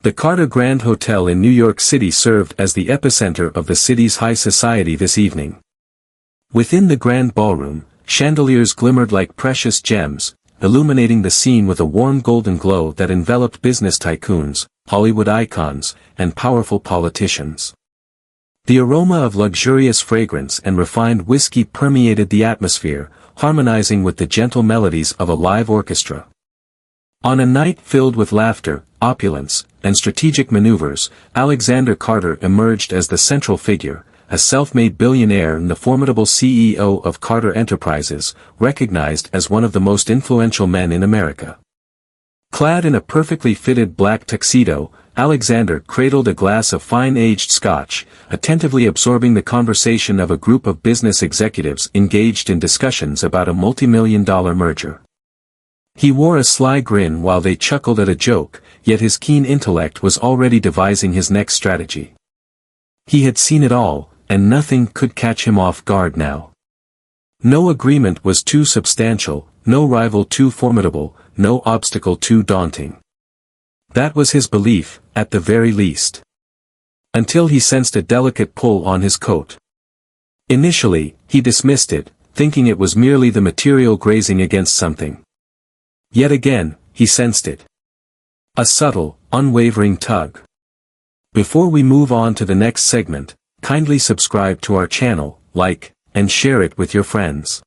The Carter Grand Hotel in New York City served as the epicenter of the city's high society this evening. Within the grand ballroom, chandeliers glimmered like precious gems, illuminating the scene with a warm golden glow that enveloped business tycoons, Hollywood icons, and powerful politicians. The aroma of luxurious fragrance and refined whiskey permeated the atmosphere, harmonizing with the gentle melodies of a live orchestra. On a night filled with laughter, opulence, and strategic maneuvers, Alexander Carter emerged as the central figure, a self-made billionaire and the formidable CEO of Carter Enterprises, recognized as one of the most influential men in America. Clad in a perfectly fitted black tuxedo, Alexander cradled a glass of fine-aged scotch, attentively absorbing the conversation of a group of business executives engaged in discussions about a multi-million-dollar merger. He wore a sly grin while they chuckled at a joke, yet his keen intellect was already devising his next strategy. He had seen it all, and nothing could catch him off guard now. No agreement was too substantial, no rival too formidable, no obstacle too daunting. That was his belief, at the very least. Until he sensed a delicate pull on his coat. Initially, he dismissed it, thinking it was merely the material grazing against something. Yet again, he sensed it. A subtle, unwavering tug. Before we move on to the next segment, kindly subscribe to our channel, like, and share it with your friends.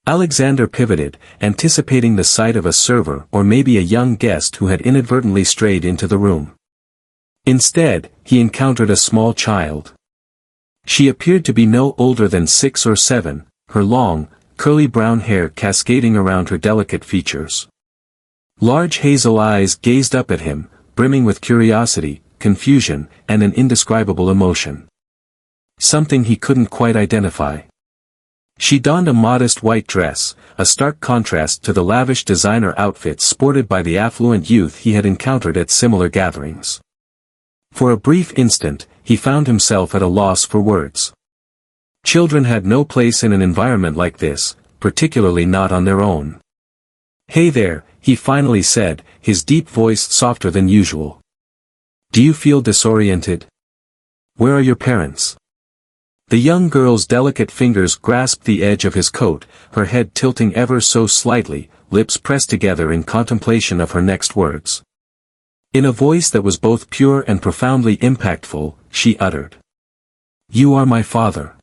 Alexander pivoted, anticipating the sight of a server or maybe a young guest who had inadvertently strayed into the room. Instead, he encountered a small child. She appeared to be no older than 6 or 7, her long, curly brown hair cascading around her delicate features. Large hazel eyes gazed up at him, brimming with curiosity, confusion, and an indescribable emotion. Something he couldn't quite identify. She donned a modest white dress, a stark contrast to the lavish designer outfits sported by the affluent youth he had encountered at similar gatherings. For a brief instant, he found himself at a loss for words. Children had no place in an environment like this, particularly not on their own. "Hey there," he finally said, his deep voice softer than usual. "Do you feel disoriented? Where are your parents?" The young girl's delicate fingers grasped the edge of his coat, her head tilting ever so slightly, lips pressed together in contemplation of her next words. In a voice that was both pure and profoundly impactful, she uttered, "You are my father."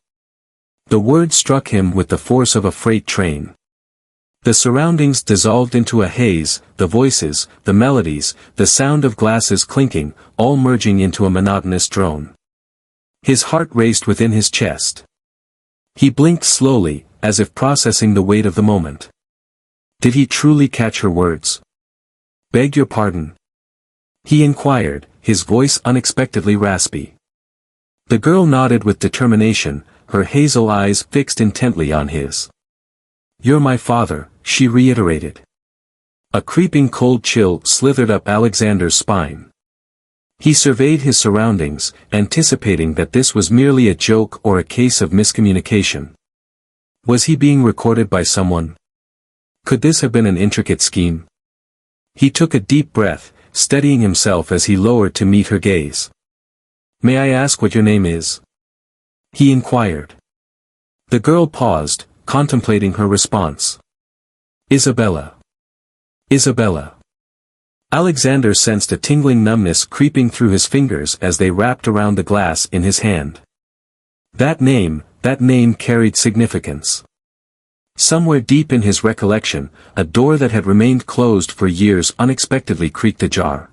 The word struck him with the force of a freight train. The surroundings dissolved into a haze, the voices, the melodies, the sound of glasses clinking, all merging into a monotonous drone. His heart raced within his chest. He blinked slowly, as if processing the weight of the moment. Did he truly catch her words? "Beg your pardon?" he inquired, his voice unexpectedly raspy. The girl nodded with determination, her hazel eyes fixed intently on his. "You're my father," she reiterated. A creeping cold chill slithered up Alexander's spine. He surveyed his surroundings, anticipating that this was merely a joke or a case of miscommunication. Was he being recorded by someone? Could this have been an intricate scheme? He took a deep breath, steadying himself as he lowered to meet her gaze. "May I ask what your name is?" he inquired. The girl paused, contemplating her response. "Isabella. Isabella." Alexander sensed a tingling numbness creeping through his fingers as they wrapped around the glass in his hand. That name carried significance. Somewhere deep in his recollection, a door that had remained closed for years unexpectedly creaked ajar.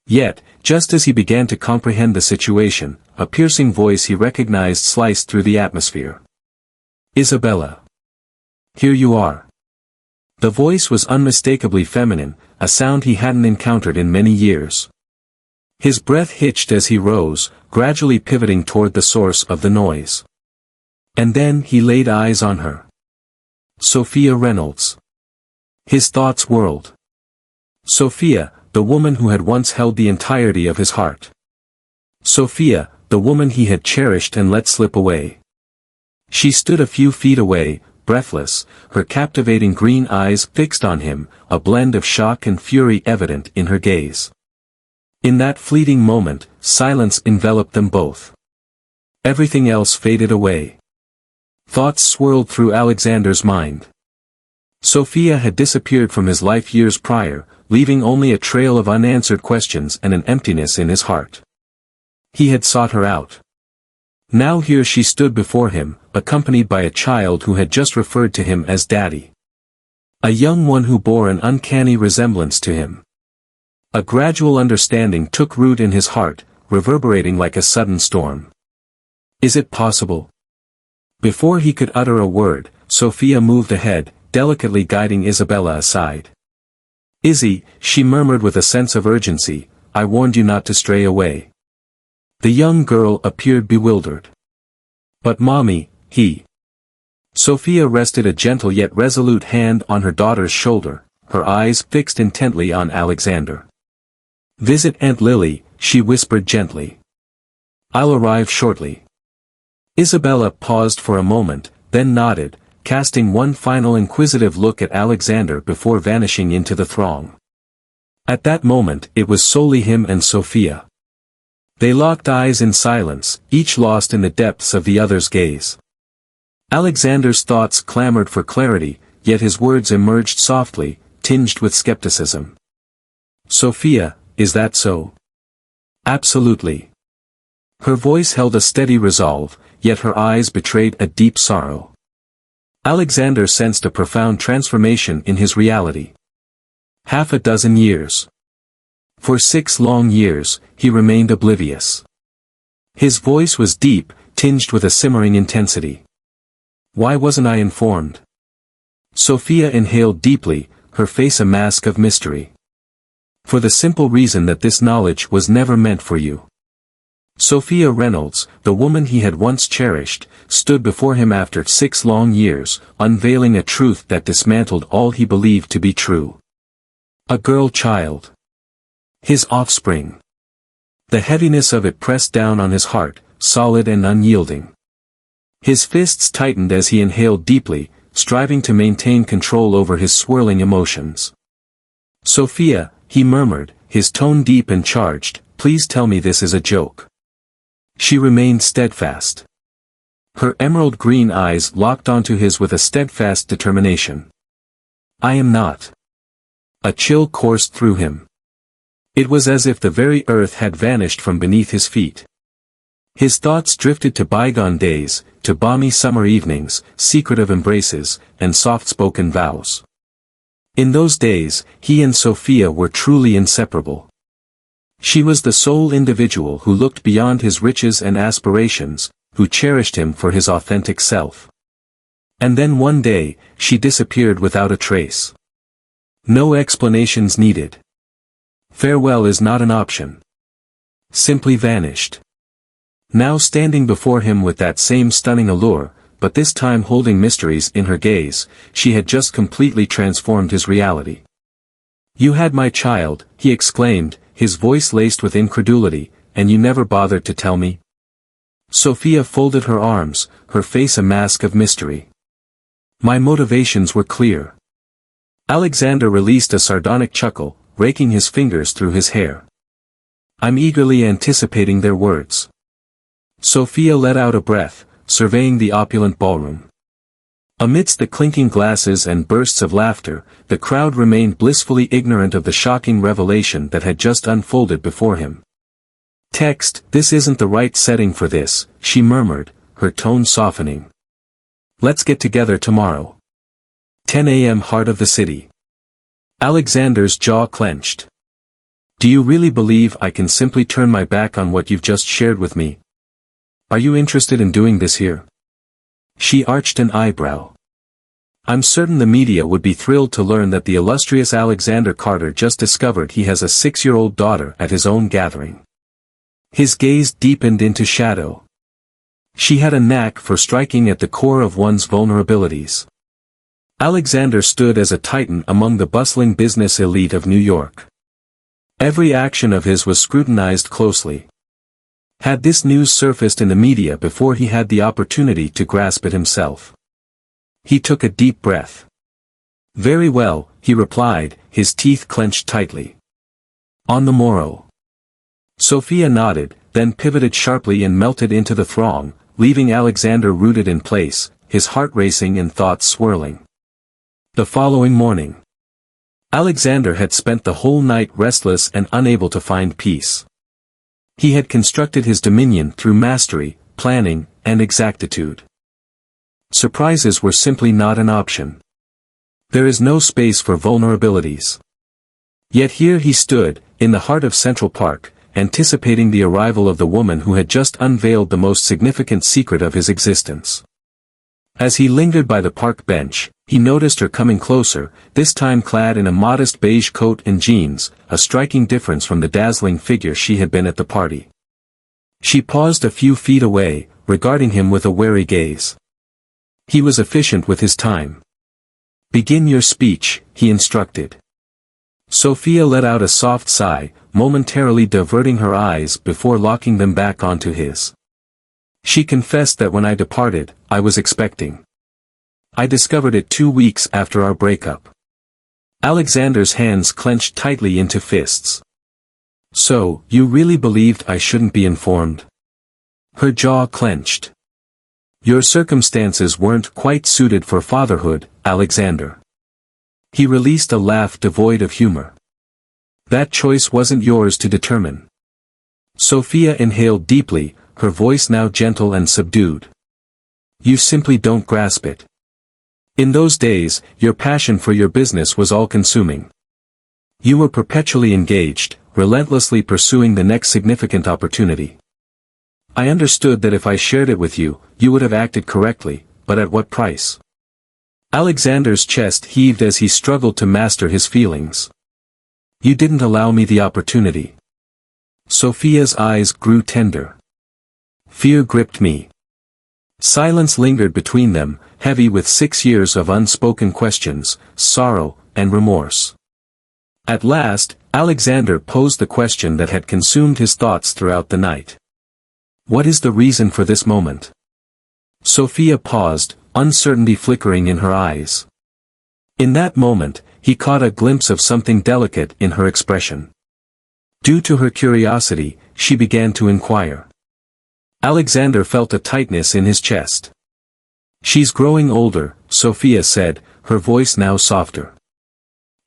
Yet, just as he began to comprehend the situation, a piercing voice he recognized sliced through the atmosphere. "Isabella. Here you are." The voice was unmistakably feminine, a sound he hadn't encountered in many years. His breath hitched as he rose, gradually pivoting toward the source of the noise. And then he laid eyes on her. Sophia Reynolds. His thoughts whirled. Sophia, the woman who had once held the entirety of his heart. Sophia, the woman he had cherished and let slip away. She stood a few feet away, breathless, her captivating green eyes fixed on him, a blend of shock and fury evident in her gaze. In that fleeting moment, silence enveloped them both. Everything else faded away. Thoughts swirled through Alexander's mind. Sophia had disappeared from his life years prior, leaving only a trail of unanswered questions and an emptiness in his heart. He had sought her out. Now here she stood before him, accompanied by a child who had just referred to him as Daddy. A young one who bore an uncanny resemblance to him. A gradual understanding took root in his heart, reverberating like a sudden storm. Is it possible? Before he could utter a word, Sophia moved ahead, delicately guiding Isabella aside. Izzy, she murmured with a sense of urgency, I warned you not to stray away. The young girl appeared bewildered. But mommy, he. Sophia rested a gentle yet resolute hand on her daughter's shoulder, her eyes fixed intently on Alexander. Visit Aunt Lily, she whispered gently. I'll arrive shortly. Isabella paused for a moment, then nodded, casting one final inquisitive look at Alexander before vanishing into the throng. At that moment it was solely him and Sophia. They locked eyes in silence, each lost in the depths of the other's gaze. Alexander's thoughts clamored for clarity, yet his words emerged softly, tinged with skepticism. Sophia, is that so? Absolutely. Her voice held a steady resolve, yet her eyes betrayed a deep sorrow. Alexander sensed a profound transformation in his reality. Half a dozen years. For 6 long years, he remained oblivious. His voice was deep, tinged with a simmering intensity. Why wasn't I informed? Sophia inhaled deeply, her face a mask of mystery. For the simple reason that this knowledge was never meant for you. Sophia Reynolds, the woman he had once cherished, stood before him after 6 long years, unveiling a truth that dismantled all he believed to be true. A girl child. His offspring. The heaviness of it pressed down on his heart, solid and unyielding. His fists tightened as he inhaled deeply, striving to maintain control over his swirling emotions. Sophia, he murmured, his tone deep and charged, please tell me this is a joke. She remained steadfast. Her emerald green eyes locked onto his with a steadfast determination. I am not. A chill coursed through him. It was as if the very earth had vanished from beneath his feet. His thoughts drifted to bygone days, to balmy summer evenings, secretive embraces, and soft-spoken vows. In those days, he and Sophia were truly inseparable. She was the sole individual who looked beyond his riches and aspirations, who cherished him for his authentic self. And then one day, she disappeared without a trace. No explanations needed. Farewell is not an option. Simply vanished. Now standing before him with that same stunning allure, but this time holding mysteries in her gaze, she had just completely transformed his reality. You had my child, he exclaimed, his voice laced with incredulity, and you never bothered to tell me? Sophia folded her arms, her face a mask of mystery. My motivations were clear. Alexander released a sardonic chuckle, raking his fingers through his hair. I'm eagerly anticipating their words. Sophia let out a breath, surveying the opulent ballroom. Amidst the clinking glasses and bursts of laughter, the crowd remained blissfully ignorant of the shocking revelation that had just unfolded before him. Text, this isn't the right setting for this, she murmured, her tone softening. Let's get together tomorrow. 10 a.m. Heart of the city. Alexander's jaw clenched. Do you really believe I can simply turn my back on what you've just shared with me? Are you interested in doing this here? She arched an eyebrow. I'm certain the media would be thrilled to learn that the illustrious Alexander Carter just discovered he has a 6-year-old daughter at his own gathering. His gaze deepened into shadow. She had a knack for striking at the core of one's vulnerabilities. Alexander stood as a titan among the bustling business elite of New York. Every action of his was scrutinized closely. Had this news surfaced in the media before he had the opportunity to grasp it himself? He took a deep breath. Very well, he replied, his teeth clenched tightly. On the morrow. Sophia nodded, then pivoted sharply and melted into the throng, leaving Alexander rooted in place, his heart racing and thoughts swirling. The following morning, Alexander had spent the whole night restless and unable to find peace. He had constructed his dominion through mastery, planning, and exactitude. Surprises were simply not an option. There is no space for vulnerabilities. Yet here he stood, in the heart of Central Park, anticipating the arrival of the woman who had just unveiled the most significant secret of his existence. As he lingered by the park bench, he noticed her coming closer, this time clad in a modest beige coat and jeans, a striking difference from the dazzling figure she had been at the party. She paused a few feet away, regarding him with a wary gaze. He was efficient with his time. "Begin your speech," he instructed. Sophia let out a soft sigh, momentarily diverting her eyes before locking them back onto his. She confessed that when I departed, I was expecting. I discovered it 2 weeks after our breakup. Alexander's hands clenched tightly into fists. "So, you really believed I shouldn't be informed?" Her jaw clenched. "Your circumstances weren't quite suited for fatherhood, Alexander." He released a laugh devoid of humor. "That choice wasn't yours to determine." Sophia inhaled deeply, her voice now gentle and subdued. "You simply don't grasp it. In those days, your passion for your business was all-consuming. You were perpetually engaged, relentlessly pursuing the next significant opportunity. I understood that if I shared it with you, you would have acted correctly, but at what price?" Alexander's chest heaved as he struggled to master his feelings. "You didn't allow me the opportunity." Sophia's eyes grew tender. Fear gripped me. Silence lingered between them, heavy with 6 years of unspoken questions, sorrow, and remorse. At last, Alexander posed the question that had consumed his thoughts throughout the night. "What is the reason for this moment?" Sophia paused, uncertainty flickering in her eyes. In that moment, he caught a glimpse of something delicate in her expression. Due to her curiosity, she began to inquire. Alexander felt a tightness in his chest. "She's growing older," Sophia said, her voice now softer.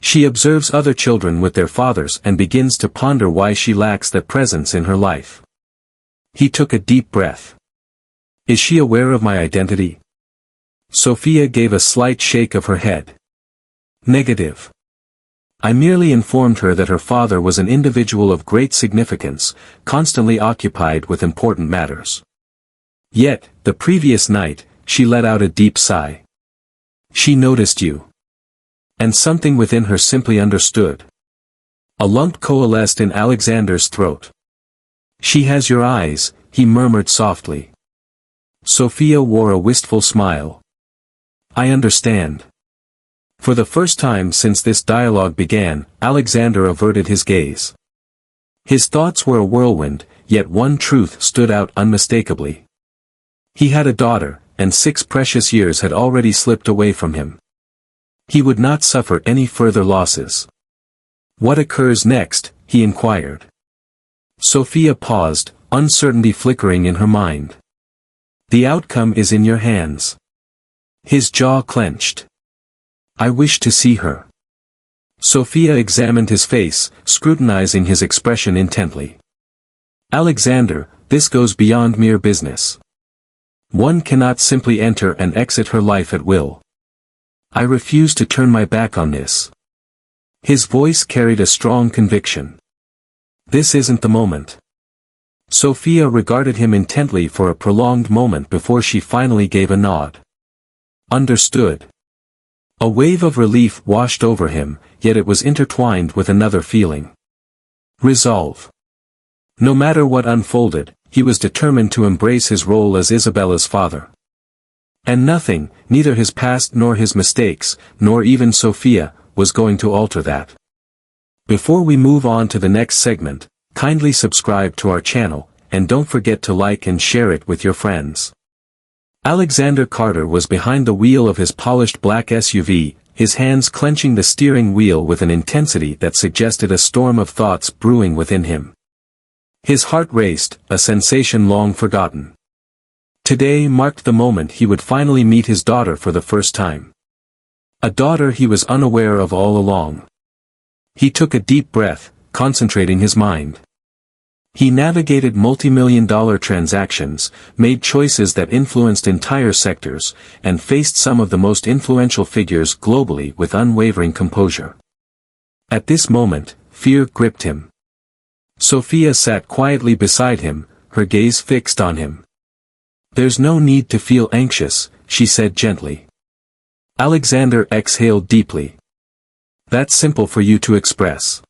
"She observes other children with their fathers and begins to ponder why she lacks that presence in her life." He took a deep breath. "Is she aware of my identity?" Sophia gave a slight shake of her head. "Negative. I merely informed her that her father was an individual of great significance, constantly occupied with important matters. Yet, the previous night, she let out a deep sigh. She noticed you. And something within her simply understood." A lump coalesced in Alexander's throat. "She has your eyes," he murmured softly. Sophia wore a wistful smile. "I understand." For the first time since this dialogue began, Alexander averted his gaze. His thoughts were a whirlwind, yet one truth stood out unmistakably. He had a daughter, and 6 precious years had already slipped away from him. He would not suffer any further losses. "What occurs next?" he inquired. Sophia paused, uncertainty flickering in her mind. "The outcome is in your hands." His jaw clenched. "I wish to see her." Sophia examined his face, scrutinizing his expression intently. "Alexander, this goes beyond mere business. One cannot simply enter and exit her life at will. I refuse to turn my back on this." His voice carried a strong conviction. "This isn't the moment." Sophia regarded him intently for a prolonged moment before she finally gave a nod. "Understood." A wave of relief washed over him, yet it was intertwined with another feeling. Resolve. No matter what unfolded, he was determined to embrace his role as Isabella's father. And nothing, neither his past nor his mistakes, nor even Sophia, was going to alter that. Before we move on to the next segment, kindly subscribe to our channel, and don't forget to like and share it with your friends. Alexander Carter was behind the wheel of his polished black SUV, his hands clenching the steering wheel with an intensity that suggested a storm of thoughts brewing within him. His heart raced, a sensation long forgotten. Today marked the moment he would finally meet his daughter for the first time. A daughter he was unaware of all along. He took a deep breath, concentrating his mind. He navigated multi-million-dollar transactions, made choices that influenced entire sectors, and faced some of the most influential figures globally with unwavering composure. At this moment, fear gripped him. Sophia sat quietly beside him, her gaze fixed on him. "There's no need to feel anxious," she said gently. Alexander exhaled deeply. "That's simple for you to express."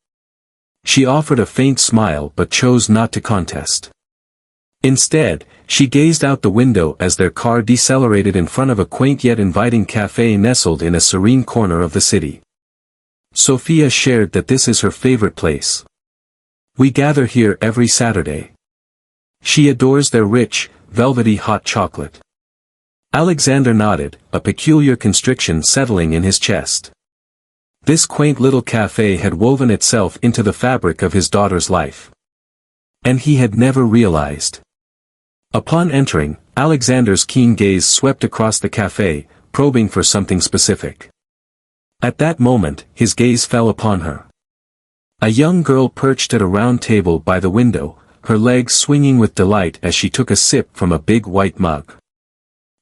She offered a faint smile but chose not to contest. Instead, she gazed out the window as their car decelerated in front of a quaint yet inviting cafe nestled in a serene corner of the city. Sophia shared that this is her favorite place. "We gather here every Saturday." She adores their rich, velvety hot chocolate. Alexander nodded, a peculiar constriction settling in his chest. This quaint little cafe had woven itself into the fabric of his daughter's life. And he had never realized. Upon entering, Alexander's keen gaze swept across the cafe, probing for something specific. At that moment, his gaze fell upon her. A young girl perched at a round table by the window, her legs swinging with delight as she took a sip from a big white mug.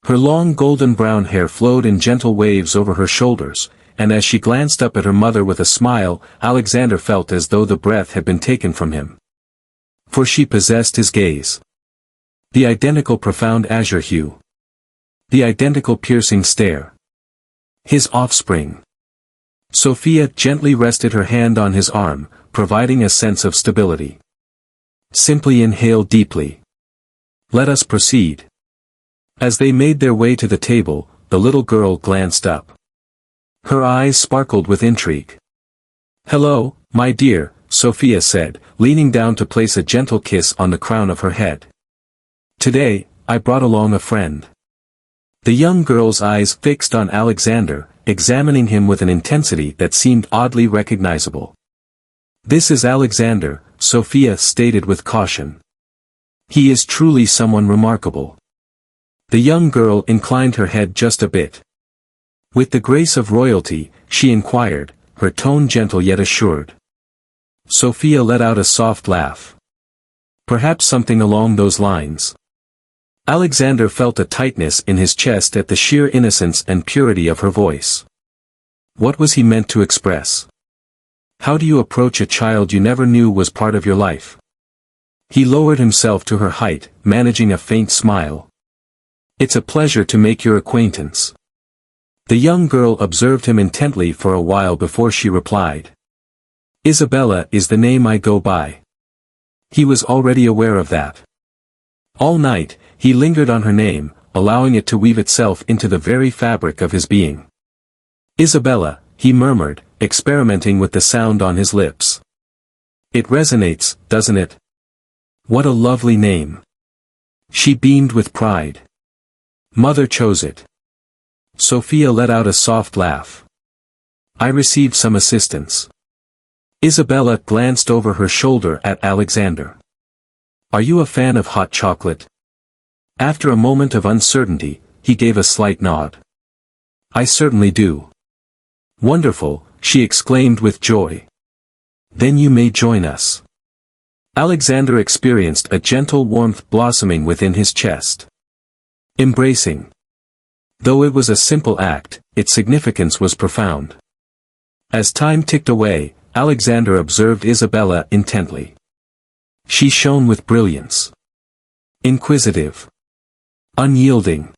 Her long golden brown hair flowed in gentle waves over her shoulders, and as she glanced up at her mother with a smile, Alexander felt as though the breath had been taken from him. For she possessed his gaze. The identical profound azure hue. The identical piercing stare. His offspring. Sophia gently rested her hand on his arm, providing a sense of stability. "Simply inhale deeply. Let us proceed." As they made their way to the table, the little girl glanced up. Her eyes sparkled with intrigue. "Hello, my dear," Sophia said, leaning down to place a gentle kiss on the crown of her head. "Today, I brought along a friend." The young girl's eyes fixed on Alexander, examining him with an intensity that seemed oddly recognizable. "This is Alexander," Sophia stated with caution. "He is truly someone remarkable." The young girl inclined her head just a bit. With the grace of royalty, she inquired, her tone gentle yet assured. Sophia let out a soft laugh. "Perhaps something along those lines." Alexander felt a tightness in his chest at the sheer innocence and purity of her voice. What was he meant to express? How do you approach a child you never knew was part of your life? He lowered himself to her height, managing a faint smile. "It's a pleasure to make your acquaintance." The young girl observed him intently for a while before she replied. "Isabella is the name I go by." He was already aware of that. All night, he lingered on her name, allowing it to weave itself into the very fabric of his being. "Isabella," he murmured, experimenting with the sound on his lips. "It resonates, doesn't it? What a lovely name." She beamed with pride. "Mother chose it." Sophia let out a soft laugh. "I received some assistance." Isabella glanced over her shoulder at Alexander. "Are you a fan of hot chocolate?" After a moment of uncertainty, he gave a slight nod. "I certainly do." "Wonderful," she exclaimed with joy. "Then you may join us." Alexander experienced a gentle warmth blossoming within his chest. Embracing. Though it was a simple act, its significance was profound. As time ticked away, Alexander observed Isabella intently. She shone with brilliance. Inquisitive. Unyielding.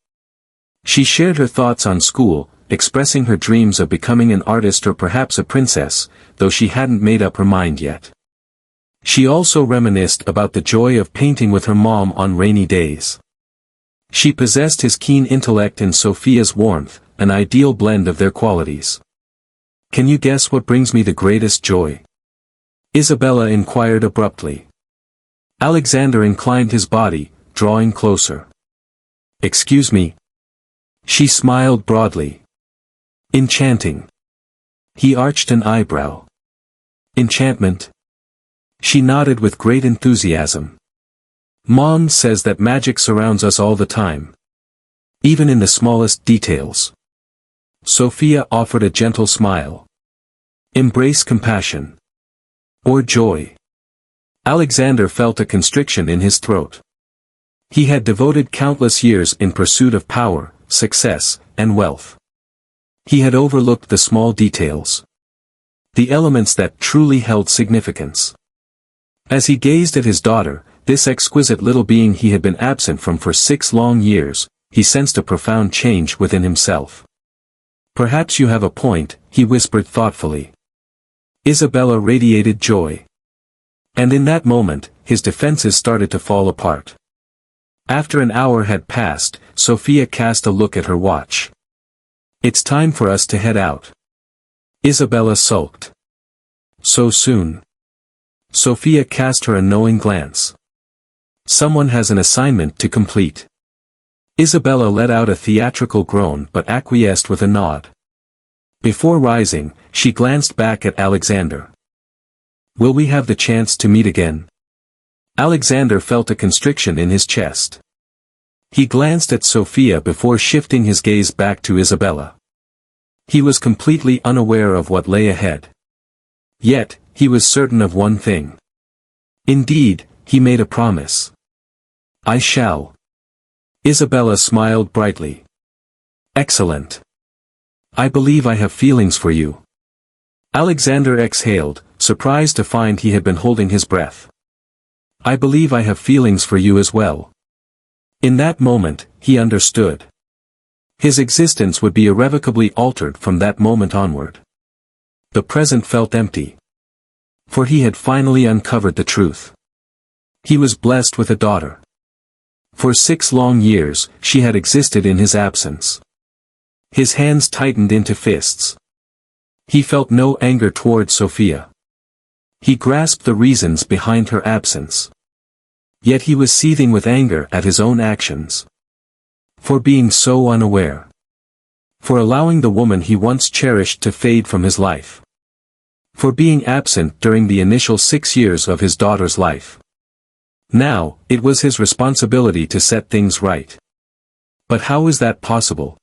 She shared her thoughts on school, expressing her dreams of becoming an artist or perhaps a princess, though she hadn't made up her mind yet. She also reminisced about the joy of painting with her mom on rainy days. She possessed his keen intellect and Sophia's warmth, an ideal blend of their qualities. "Can you guess what brings me the greatest joy?" Isabella inquired abruptly. Alexander inclined his body, drawing closer. "Excuse me?" She smiled broadly. "Enchanting." He arched an eyebrow. "Enchantment?" She nodded with great enthusiasm. Mom says that magic surrounds us all the time. Even in the smallest details. Sophia offered a gentle smile. Embrace compassion. Or joy. Alexander felt a constriction in his throat. He had devoted countless years in pursuit of power, success, and wealth. He had overlooked the small details. The elements that truly held significance. As he gazed at his daughter, this exquisite little being he had been absent from for 6 long years, he sensed a profound change within himself. Perhaps you have a point, he whispered thoughtfully. Isabella radiated joy. And in that moment, his defenses started to fall apart. After an hour had passed, Sophia cast a look at her watch. It's time for us to head out. Isabella sulked. So soon? Sophia cast her a knowing glance. Someone has an assignment to complete. Isabella let out a theatrical groan but acquiesced with a nod. Before rising, she glanced back at Alexander. Will we have the chance to meet again? Alexander felt a constriction in his chest. He glanced at Sophia before shifting his gaze back to Isabella. He was completely unaware of what lay ahead. Yet, he was certain of one thing. Indeed, he made a promise. I shall. Isabella smiled brightly. Excellent. I believe I have feelings for you. Alexander exhaled, surprised to find he had been holding his breath. I believe I have feelings for you as well. In that moment, he understood. His existence would be irrevocably altered from that moment onward. The present felt empty. For he had finally uncovered the truth. He was blessed with a daughter. For 6 long years, she had existed in his absence. His hands tightened into fists. He felt no anger toward Sophia. He grasped the reasons behind her absence. Yet he was seething with anger at his own actions. For being so unaware. For allowing the woman he once cherished to fade from his life. For being absent during the initial 6 years of his daughter's life. Now, it was his responsibility to set things right. But how is that possible?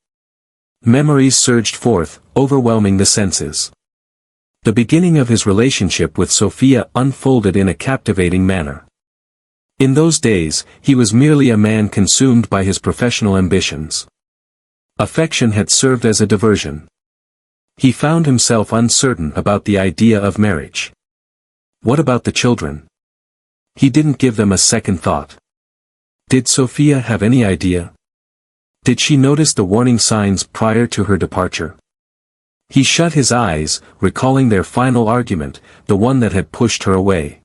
Memories surged forth, overwhelming the senses. The beginning of his relationship with Sophia unfolded in a captivating manner. In those days, he was merely a man consumed by his professional ambitions. Affection had served as a diversion. He found himself uncertain about the idea of marriage. What about the children? He didn't give them a second thought. Did Sophia have any idea? Did she notice the warning signs prior to her departure? He shut his eyes, recalling their final argument, the one that had pushed her away.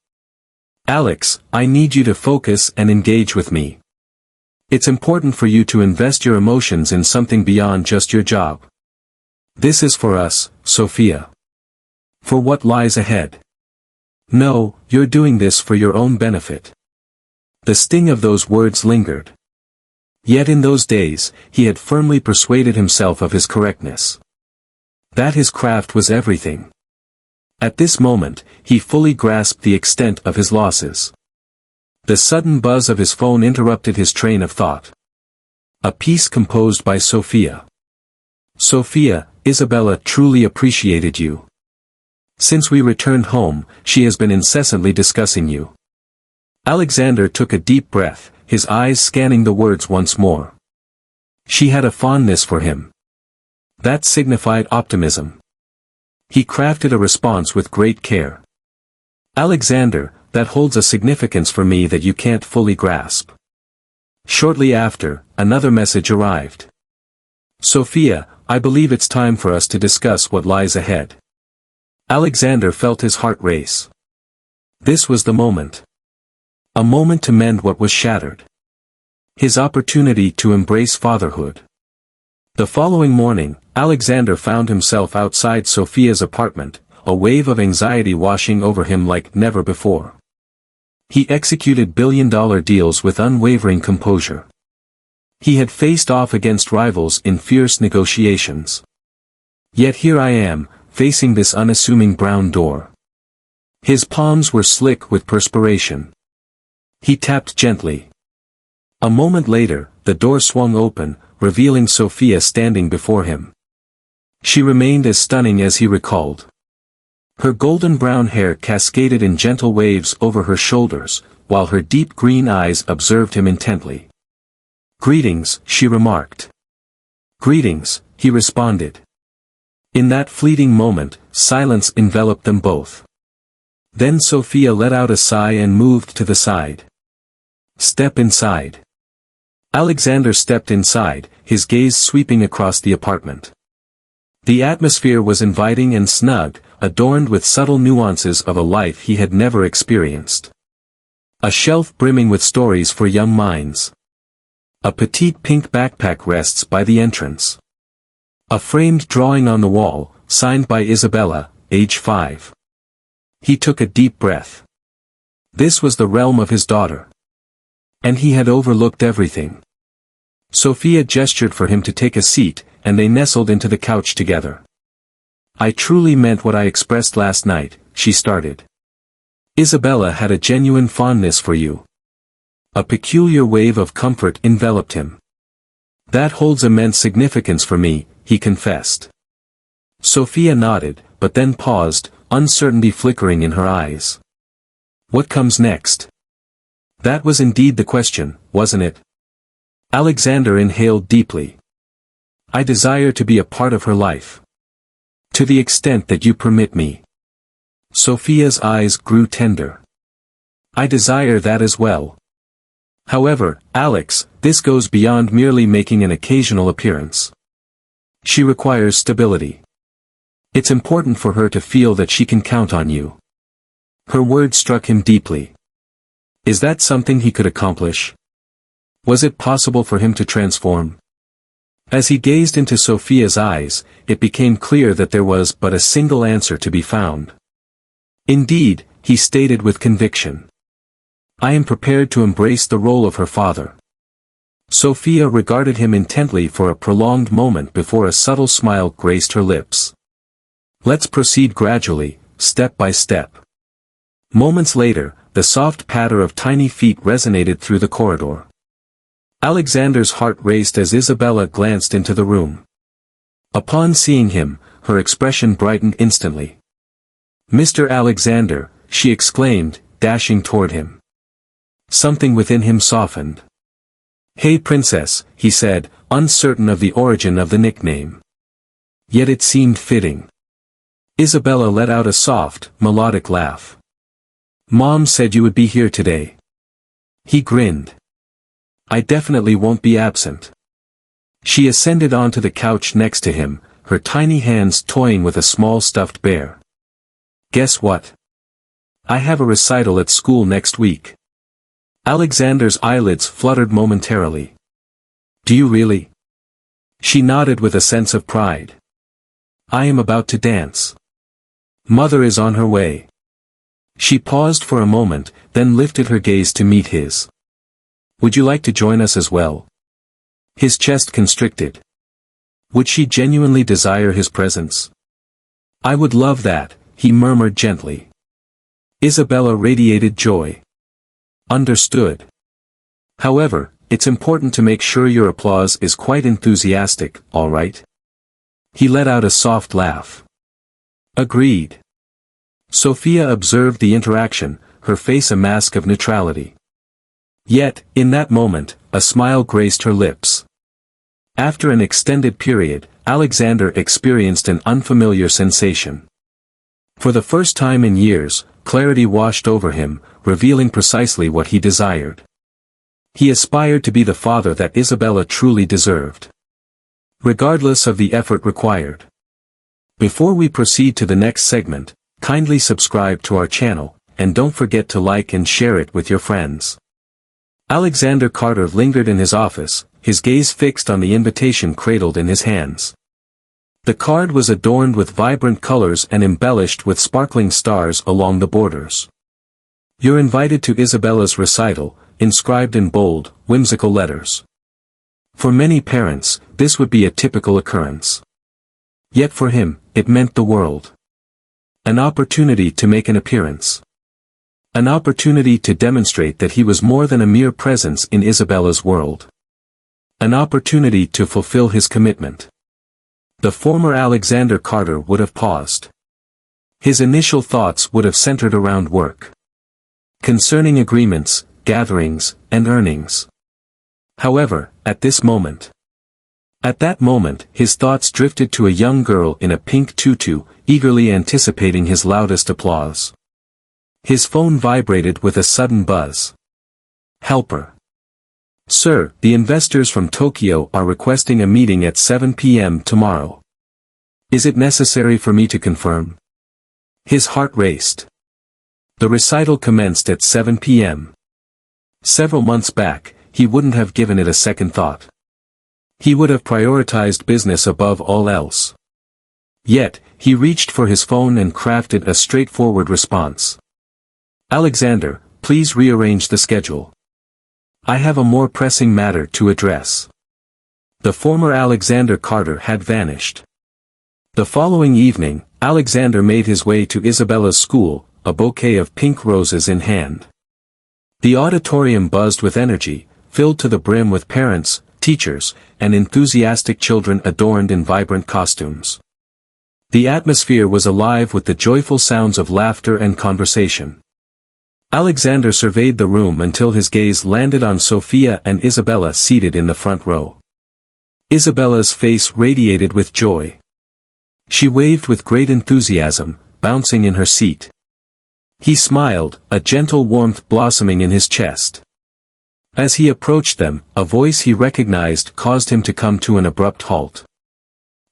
Alex, I need you to focus and engage with me. It's important for you to invest your emotions in something beyond just your job. This is for us, Sophia. For what lies ahead. No, you're doing this for your own benefit. The sting of those words lingered. Yet in those days, he had firmly persuaded himself of his correctness. That his craft was everything. At this moment, he fully grasped the extent of his losses. The sudden buzz of his phone interrupted his train of thought. A piece composed by Sophia. Sophia, Isabella truly appreciated you. Since we returned home, she has been incessantly discussing you. Alexander took a deep breath, his eyes scanning the words once more. She had a fondness for him. That signified optimism. He crafted a response with great care. Alexander, that holds a significance for me that you can't fully grasp. Shortly after, another message arrived. Sophia, I believe it's time for us to discuss what lies ahead. Alexander felt his heart race. This was the moment. A moment to mend what was shattered. His opportunity to embrace fatherhood. The following morning, Alexander found himself outside Sophia's apartment, a wave of anxiety washing over him like never before. He executed billion-dollar deals with unwavering composure. He had faced off against rivals in fierce negotiations. Yet here I am, facing this unassuming brown door. His palms were slick with perspiration. He tapped gently. A moment later, the door swung open, revealing Sophia standing before him. She remained as stunning as he recalled. Her golden brown hair cascaded in gentle waves over her shoulders, while her deep green eyes observed him intently. "Greetings," she remarked. "Greetings," he responded. In that fleeting moment, silence enveloped them both. Then Sophia let out a sigh and moved to the side. "Step inside." Alexander stepped inside, his gaze sweeping across the apartment. The atmosphere was inviting and snug, adorned with subtle nuances of a life he had never experienced. A shelf brimming with stories for young minds. A petite pink backpack rests by the entrance. A framed drawing on the wall, signed by Isabella, age 5. He took a deep breath. This was the realm of his daughter. And he had overlooked everything. Sophia gestured for him to take a seat, and they nestled into the couch together. "I truly meant what I expressed last night," she started. "Isabella had a genuine fondness for you." A peculiar wave of comfort enveloped him. "That holds immense significance for me," he confessed. Sophia nodded, but then paused, uncertainty flickering in her eyes. "What comes next?" That was indeed the question, wasn't it? Alexander inhaled deeply. "I desire to be a part of her life. To the extent that you permit me." Sophia's eyes grew tender. "I desire that as well. However, Alex, this goes beyond merely making an occasional appearance. She requires stability. It's important for her to feel that she can count on you." Her words struck him deeply. Is that something he could accomplish? Was it possible for him to transform? As he gazed into Sophia's eyes, it became clear that there was but a single answer to be found. "Indeed," he stated with conviction. "I am prepared to embrace the role of her father." Sophia regarded him intently for a prolonged moment before a subtle smile graced her lips. "Let's proceed gradually, step by step." Moments later, the soft patter of tiny feet resonated through the corridor. Alexander's heart raced as Isabella glanced into the room. Upon seeing him, her expression brightened instantly. "Mr. Alexander," she exclaimed, dashing toward him. Something within him softened. "Hey princess," he said, uncertain of the origin of the nickname. Yet it seemed fitting. Isabella let out a soft, melodic laugh. "Mom said you would be here today." He grinned. "I definitely won't be absent." She ascended onto the couch next to him, her tiny hands toying with a small stuffed bear. "Guess what? I have a recital at school next week." Alexander's eyelids fluttered momentarily. "Do you really?" She nodded with a sense of pride. "I am about to dance. Mother is on her way." She paused for a moment, then lifted her gaze to meet his. "Would you like to join us as well?" His chest constricted. Would she genuinely desire his presence? "I would love that," he murmured gently. Isabella radiated joy. "Understood. However, it's important to make sure your applause is quite enthusiastic, all right?" He let out a soft laugh. "Agreed." Sophia observed the interaction, her face a mask of neutrality. Yet, in that moment, a smile graced her lips. After an extended period, Alexander experienced an unfamiliar sensation. For the first time in years, clarity washed over him, revealing precisely what he desired. He aspired to be the father that Isabella truly deserved, regardless of the effort required. Before we proceed to the next segment, kindly subscribe to our channel, and don't forget to like and share it with your friends. Alexander Carter lingered in his office, his gaze fixed on the invitation cradled in his hands. The card was adorned with vibrant colors and embellished with sparkling stars along the borders. "You're invited to Isabella's recital," inscribed in bold, whimsical letters. For many parents, this would be a typical occurrence. Yet for him, it meant the world. An opportunity to make an appearance. An opportunity to demonstrate that he was more than a mere presence in Isabella's world. An opportunity to fulfill his commitment. The former Alexander Carter would have paused. His initial thoughts would have centered around work. Concerning agreements, gatherings, and earnings. However, at that moment, his thoughts drifted to a young girl in a pink tutu, eagerly anticipating his loudest applause. His phone vibrated with a sudden buzz. Helper. Sir, the investors from Tokyo are requesting a meeting at 7 p.m. tomorrow. Is it necessary for me to confirm? His heart raced. The recital commenced at 7 p.m. Several months back, he wouldn't have given it a second thought. He would have prioritized business above all else. Yet, he reached for his phone and crafted a straightforward response. Alexander, please rearrange the schedule. I have a more pressing matter to address. The former Alexander Carter had vanished. The following evening, Alexander made his way to Isabella's school, a bouquet of pink roses in hand. The auditorium buzzed with energy, filled to the brim with parents, teachers, and enthusiastic children adorned in vibrant costumes. The atmosphere was alive with the joyful sounds of laughter and conversation. Alexander surveyed the room until his gaze landed on Sophia and Isabella seated in the front row. Isabella's face radiated with joy. She waved with great enthusiasm, bouncing in her seat. He smiled, a gentle warmth blossoming in his chest. As he approached them, a voice he recognized caused him to come to an abrupt halt.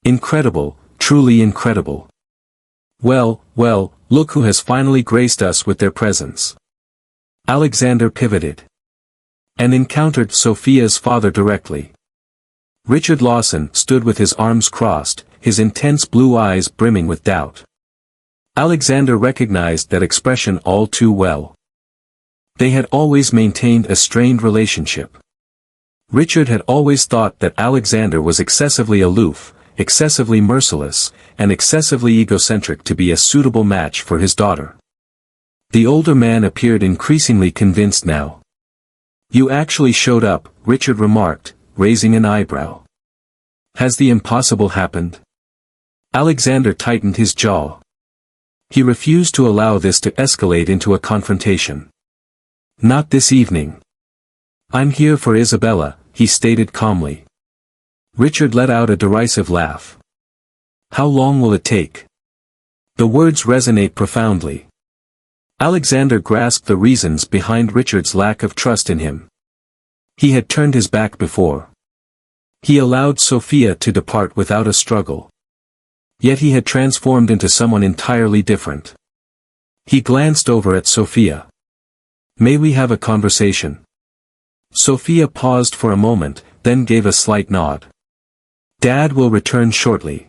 Incredible, truly incredible. Well, look who has finally graced us with their presence. Alexander pivoted. And encountered Sophia's father directly. Richard Lawson stood with his arms crossed, his intense blue eyes brimming with doubt. Alexander recognized that expression all too well. They had always maintained a strained relationship. Richard had always thought that Alexander was excessively aloof, excessively merciless, and excessively egocentric to be a suitable match for his daughter. The older man appeared increasingly convinced now. You actually showed up, Richard remarked, raising an eyebrow. Has the impossible happened? Alexander tightened his jaw. He refused to allow this to escalate into a confrontation. Not this evening. I'm here for Isabella, he stated calmly. Richard let out a derisive laugh. How long will it take? The words resonate profoundly. Alexander grasped the reasons behind Richard's lack of trust in him. He had turned his back before. He allowed Sophia to depart without a struggle. Yet he had transformed into someone entirely different. He glanced over at Sophia. May we have a conversation? Sophia paused for a moment, then gave a slight nod. Dad will return shortly.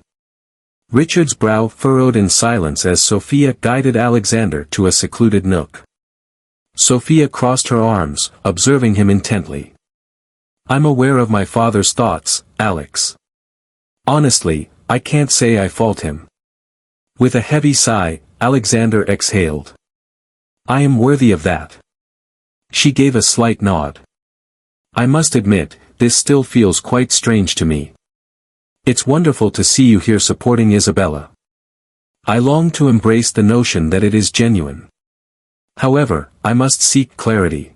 Richard's brow furrowed in silence as Sophia guided Alexander to a secluded nook. Sophia crossed her arms, observing him intently. I'm aware of my father's thoughts, Alex. Honestly, I can't say I fault him. With a heavy sigh, Alexander exhaled. I am worthy of that. She gave a slight nod. I must admit, this still feels quite strange to me. It's wonderful to see you here supporting Isabella. I long to embrace the notion that it is genuine. However, I must seek clarity.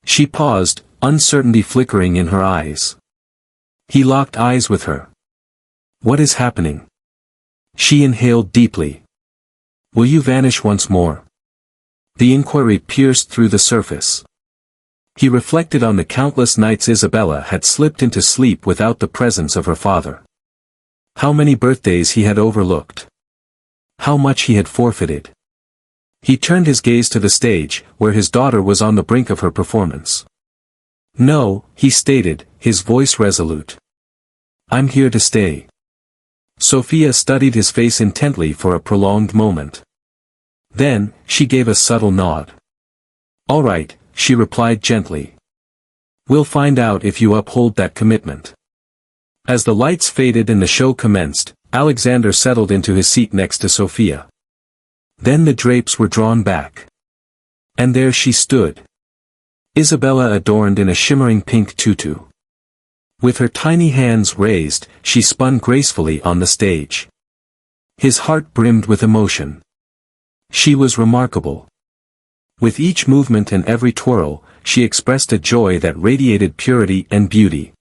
She paused, uncertainty flickering in her eyes. He locked eyes with her. What is happening? She inhaled deeply. Will you vanish once more? The inquiry pierced through the surface. He reflected on the countless nights Isabella had slipped into sleep without the presence of her father. How many birthdays he had overlooked. How much he had forfeited. He turned his gaze to the stage, where his daughter was on the brink of her performance. No, he stated, his voice resolute. I'm here to stay. Sophia studied his face intently for a prolonged moment. Then, she gave a subtle nod. All right, she replied gently. We'll find out if you uphold that commitment. As the lights faded and the show commenced, Alexander settled into his seat next to Sophia. Then the drapes were drawn back. And there she stood. Isabella adorned in a shimmering pink tutu. With her tiny hands raised, she spun gracefully on the stage. His heart brimmed with emotion. She was remarkable. With each movement and every twirl, she expressed a joy that radiated purity and beauty.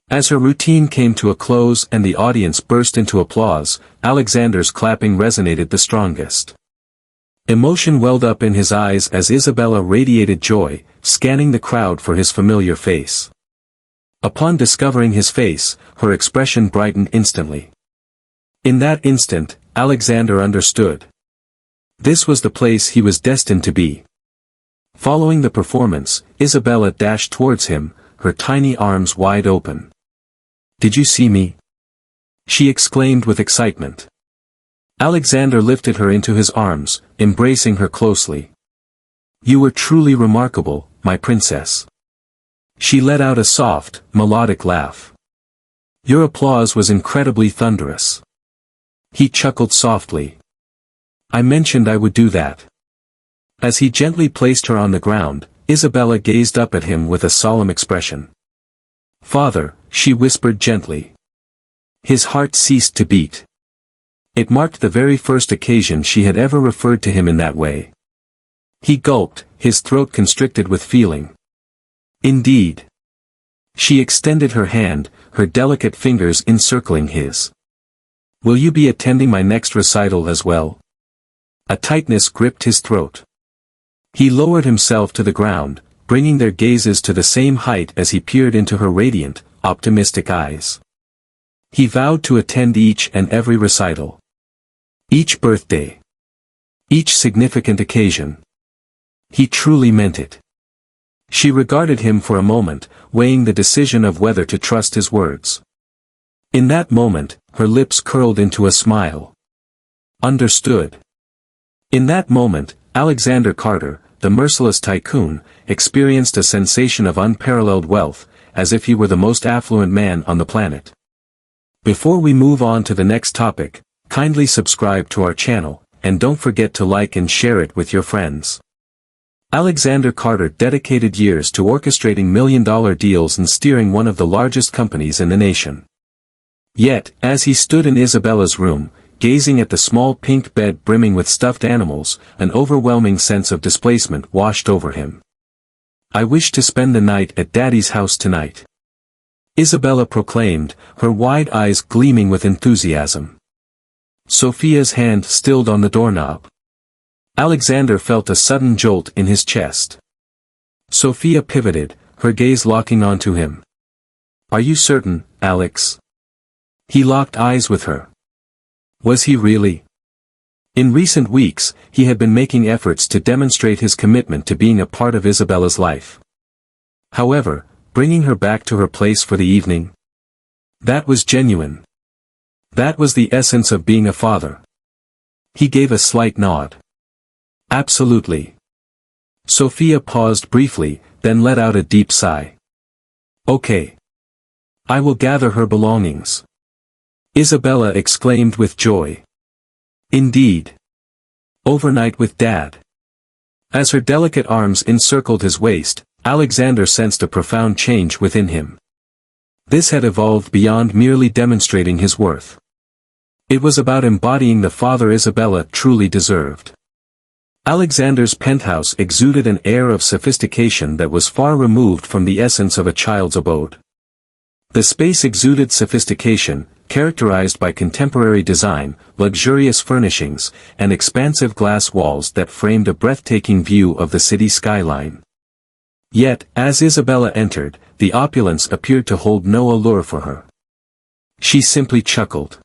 As her routine came to a close and the audience burst into applause, Alexander's clapping resonated the strongest. Emotion welled up in his eyes as Isabella radiated joy, scanning the crowd for his familiar face. Upon discovering his face, her expression brightened instantly. In that instant, Alexander understood. This was the place he was destined to be. Following the performance, Isabella dashed towards him, her tiny arms wide open. "Did you see me?" she exclaimed with excitement. Alexander lifted her into his arms, embracing her closely. "You were truly remarkable, my princess." She let out a soft, melodic laugh. "Your applause was incredibly thunderous." He chuckled softly. "I mentioned I would do that." As he gently placed her on the ground, Isabella gazed up at him with a solemn expression. "Father," she whispered gently. His heart ceased to beat. It marked the very first occasion she had ever referred to him in that way. He gulped, his throat constricted with feeling. "Indeed." She extended her hand, her delicate fingers encircling his. "Will you be attending my next recital as well?" A tightness gripped his throat. He lowered himself to the ground, bringing their gazes to the same height as he peered into her radiant, optimistic eyes. He vowed to attend each and every recital. Each birthday. Each significant occasion. He truly meant it. She regarded him for a moment, weighing the decision of whether to trust his words. In that moment, her lips curled into a smile. Understood. In that moment, Alexander Carter, the merciless tycoon, experienced a sensation of unparalleled wealth, as if he were the most affluent man on the planet. Before we move on to the next topic, kindly subscribe to our channel, and don't forget to like and share it with your friends. Alexander Carter dedicated years to orchestrating million-dollar deals and steering one of the largest companies in the nation. Yet, as he stood in Isabella's room, gazing at the small pink bed brimming with stuffed animals, an overwhelming sense of displacement washed over him. "I wish to spend the night at Daddy's house tonight," Isabella proclaimed, her wide eyes gleaming with enthusiasm. Sophia's hand stilled on the doorknob. Alexander felt a sudden jolt in his chest. Sophia pivoted, her gaze locking onto him. "Are you certain, Alex?" He locked eyes with her. Was he really? In recent weeks, he had been making efforts to demonstrate his commitment to being a part of Isabella's life. However, bringing her back to her place for the evening? That was genuine. That was the essence of being a father. He gave a slight nod. Absolutely. Sophia paused briefly, then let out a deep sigh. Okay. I will gather her belongings. Isabella exclaimed with joy. Indeed. Overnight with Dad. As her delicate arms encircled his waist, Alexander sensed a profound change within him. This had evolved beyond merely demonstrating his worth. It was about embodying the father Isabella truly deserved. Alexander's penthouse exuded an air of sophistication that was far removed from the essence of a child's abode. The space exuded sophistication, characterized by contemporary design, luxurious furnishings, and expansive glass walls that framed a breathtaking view of the city skyline. Yet, as Isabella entered, the opulence appeared to hold no allure for her. She simply chuckled.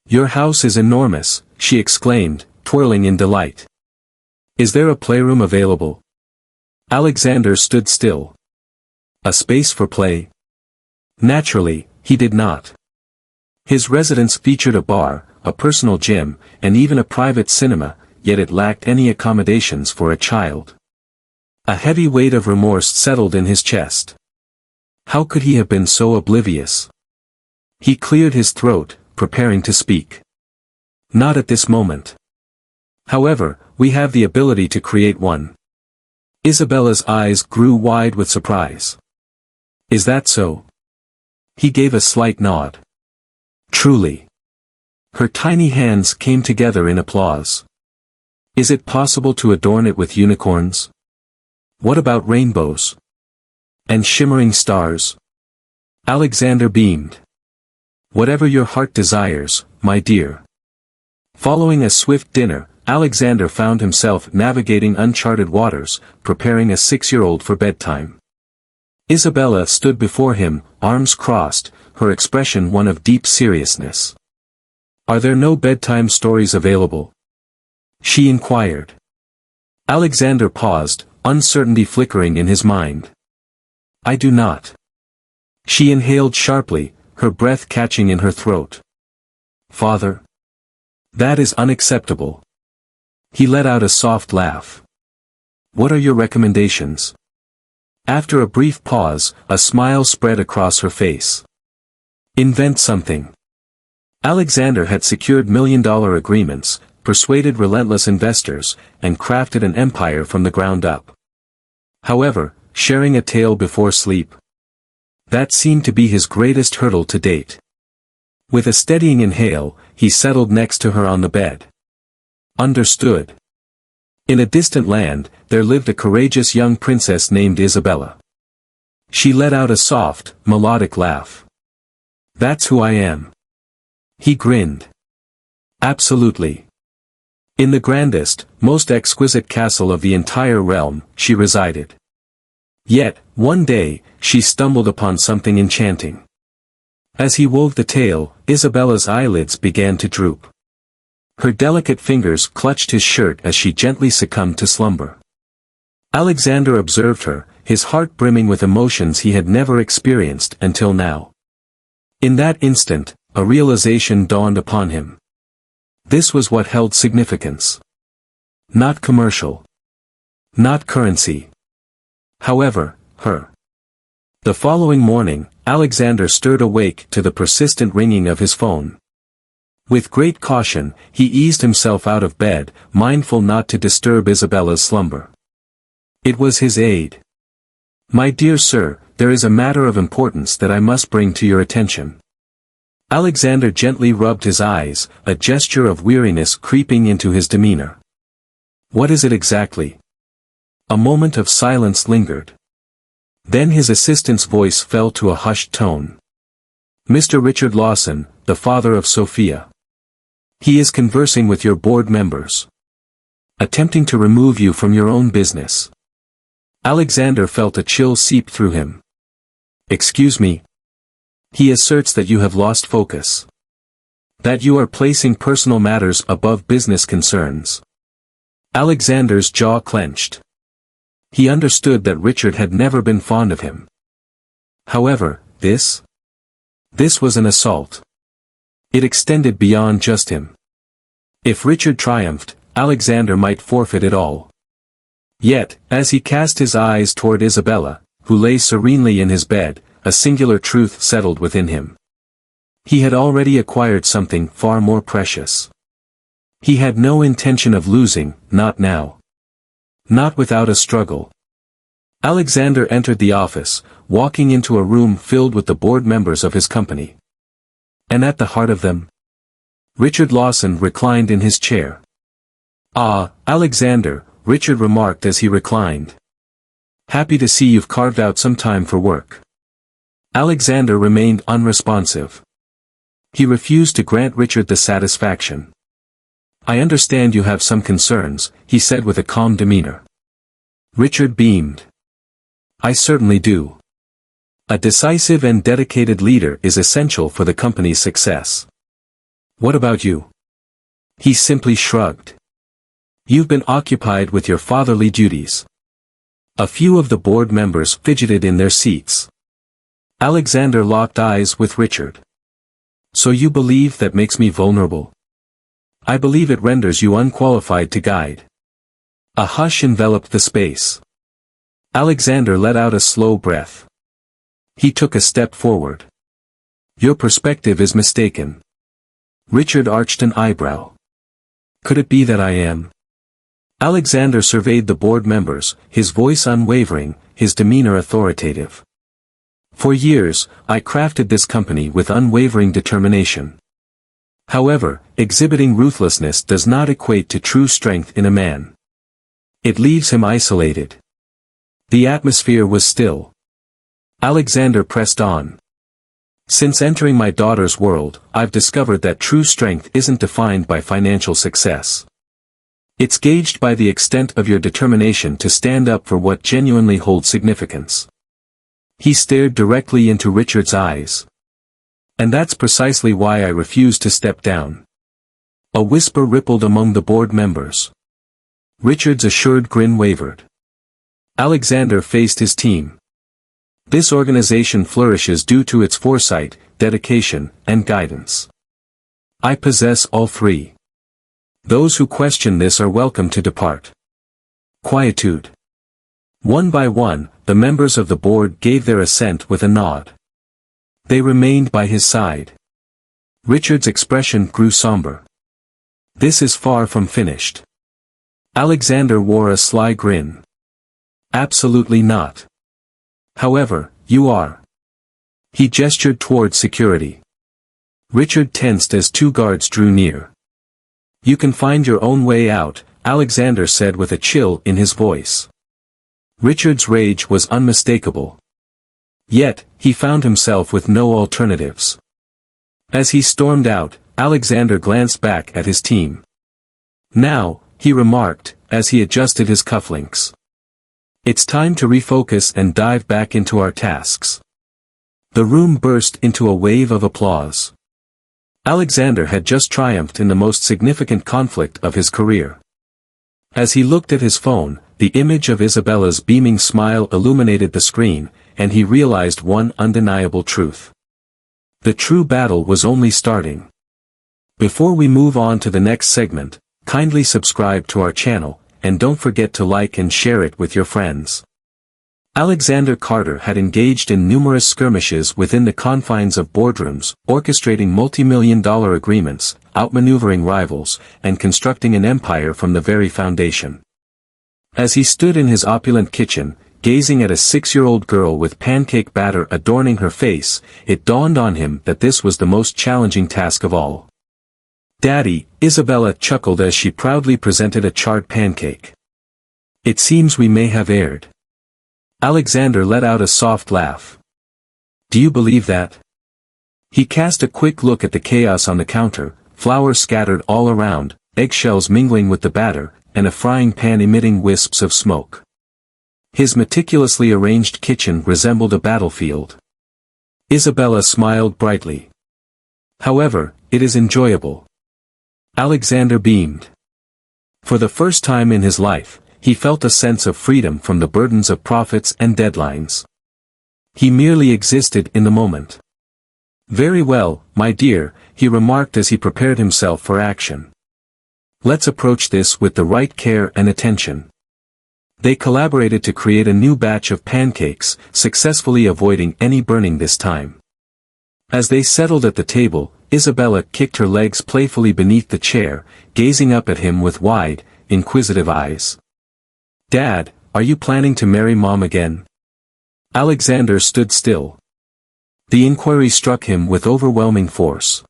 "Your house is enormous," she exclaimed, twirling in delight. "Is there a playroom available?" Alexander stood still. A space for play? Naturally, he did not. His residence featured a bar, a personal gym, and even a private cinema, yet it lacked any accommodations for a child. A heavy weight of remorse settled in his chest. How could he have been so oblivious? He cleared his throat, preparing to speak. Not at this moment. However, we have the ability to create one. Isabella's eyes grew wide with surprise. Is that so? He gave a slight nod. Truly. Her tiny hands came together in applause. Is it possible to adorn it with unicorns? What about rainbows? And shimmering stars? Alexander beamed. Whatever your heart desires, my dear. Following a swift dinner, Alexander found himself navigating uncharted waters, preparing a 6-year-old for bedtime. Isabella stood before him, arms crossed, her expression one of deep seriousness. Are there no bedtime stories available? She inquired. Alexander paused, uncertainty flickering in his mind. I do not. She inhaled sharply, her breath catching in her throat. Father? That is unacceptable. He let out a soft laugh. What are your recommendations? After a brief pause, a smile spread across her face. Invent something. Alexander had secured million-dollar agreements, persuaded relentless investors, and crafted an empire from the ground up. However, sharing a tale before sleep. That seemed to be his greatest hurdle to date. With a steadying inhale, he settled next to her on the bed. Understood. In a distant land, there lived a courageous young princess named Isabella. She let out a soft, melodic laugh. That's who I am. He grinned. Absolutely. In the grandest, most exquisite castle of the entire realm, she resided. Yet, one day, she stumbled upon something enchanting. As he wove the tale, Isabella's eyelids began to droop. Her delicate fingers clutched his shirt as she gently succumbed to slumber. Alexander observed her, his heart brimming with emotions he had never experienced until now. In that instant, a realization dawned upon him. This was what held significance. Not commercial. Not currency. However, her. The following morning, Alexander stirred awake to the persistent ringing of his phone. With great caution, he eased himself out of bed, mindful not to disturb Isabella's slumber. It was his aide. My dear sir, there is a matter of importance that I must bring to your attention. Alexander gently rubbed his eyes, a gesture of weariness creeping into his demeanor. What is it exactly? A moment of silence lingered. Then his assistant's voice fell to a hushed tone. Mr. Richard Lawson, the father of Sophia. He is conversing with your board members. Attempting to remove you from your own business. Alexander felt a chill seep through him. Excuse me. He asserts that you have lost focus. That you are placing personal matters above business concerns. Alexander's jaw clenched. He understood that Richard had never been fond of him. However, this was an assault. It extended beyond just him. If Richard triumphed, Alexander might forfeit it all. Yet, as he cast his eyes toward Isabella, who lay serenely in his bed, a singular truth settled within him. He had already acquired something far more precious. He had no intention of losing, not now. Not without a struggle. Alexander entered the office, walking into a room filled with the board members of his company. And at the heart of them, Richard Lawson reclined in his chair. Ah, Alexander, Richard remarked as he reclined. Happy to see you've carved out some time for work. Alexander remained unresponsive. He refused to grant Richard the satisfaction. I understand you have some concerns, he said with a calm demeanor. Richard beamed. I certainly do. A decisive and dedicated leader is essential for the company's success. What about you? He simply shrugged. You've been occupied with your fatherly duties. A few of the board members fidgeted in their seats. Alexander locked eyes with Richard. So you believe that makes me vulnerable? I believe it renders you unqualified to guide. A hush enveloped the space. Alexander let out a slow breath. He took a step forward. Your perspective is mistaken. Richard arched an eyebrow. Could it be that I am Alexander surveyed the board members, his voice unwavering, his demeanor authoritative. For years, I crafted this company with unwavering determination. However, exhibiting ruthlessness does not equate to true strength in a man. It leaves him isolated. The atmosphere was still. Alexander pressed on. Since entering my daughter's world, I've discovered that true strength isn't defined by financial success. It's gauged by the extent of your determination to stand up for what genuinely holds significance. He stared directly into Richard's eyes. And that's precisely why I refuse to step down. A whisper rippled among the board members. Richard's assured grin wavered. Alexander faced his team. This organization flourishes due to its foresight, dedication, and guidance. I possess all three. Those who question this are welcome to depart. Quietude. One by one, the members of the board gave their assent with a nod. They remained by his side. Richard's expression grew somber. This is far from finished. Alexander wore a sly grin. Absolutely not. However, you are. He gestured toward security. Richard tensed as two guards drew near. You can find your own way out, Alexander said with a chill in his voice. Richard's rage was unmistakable. Yet, he found himself with no alternatives. As he stormed out, Alexander glanced back at his team. Now, he remarked, as he adjusted his cufflinks. It's time to refocus and dive back into our tasks. The room burst into a wave of applause. Alexander had just triumphed in the most significant conflict of his career. As he looked at his phone, the image of Isabella's beaming smile illuminated the screen, and he realized one undeniable truth. The true battle was only starting. Before we move on to the next segment, kindly subscribe to our channel, and don't forget to like and share it with your friends. Alexander Carter had engaged in numerous skirmishes within the confines of boardrooms, orchestrating multi-million-dollar agreements, outmaneuvering rivals, and constructing an empire from the very foundation. As he stood in his opulent kitchen, gazing at a 6-year-old girl with pancake batter adorning her face, it dawned on him that this was the most challenging task of all. "Daddy," Isabella chuckled as she proudly presented a charred pancake. "It seems we may have erred." Alexander let out a soft laugh. "Do you believe that?" He cast a quick look at the chaos on the counter, flour scattered all around, eggshells mingling with the batter, and a frying pan emitting wisps of smoke. His meticulously arranged kitchen resembled a battlefield. Isabella smiled brightly. "However, it is enjoyable." Alexander beamed. For the first time in his life, he felt a sense of freedom from the burdens of profits and deadlines. He merely existed in the moment. "Very well, my dear," he remarked as he prepared himself for action. "Let's approach this with the right care and attention." They collaborated to create a new batch of pancakes, successfully avoiding any burning this time. As they settled at the table, Isabella kicked her legs playfully beneath the chair, gazing up at him with wide, inquisitive eyes. "Dad, are you planning to marry Mom again?" Alexander stood still. The inquiry struck him with overwhelming force.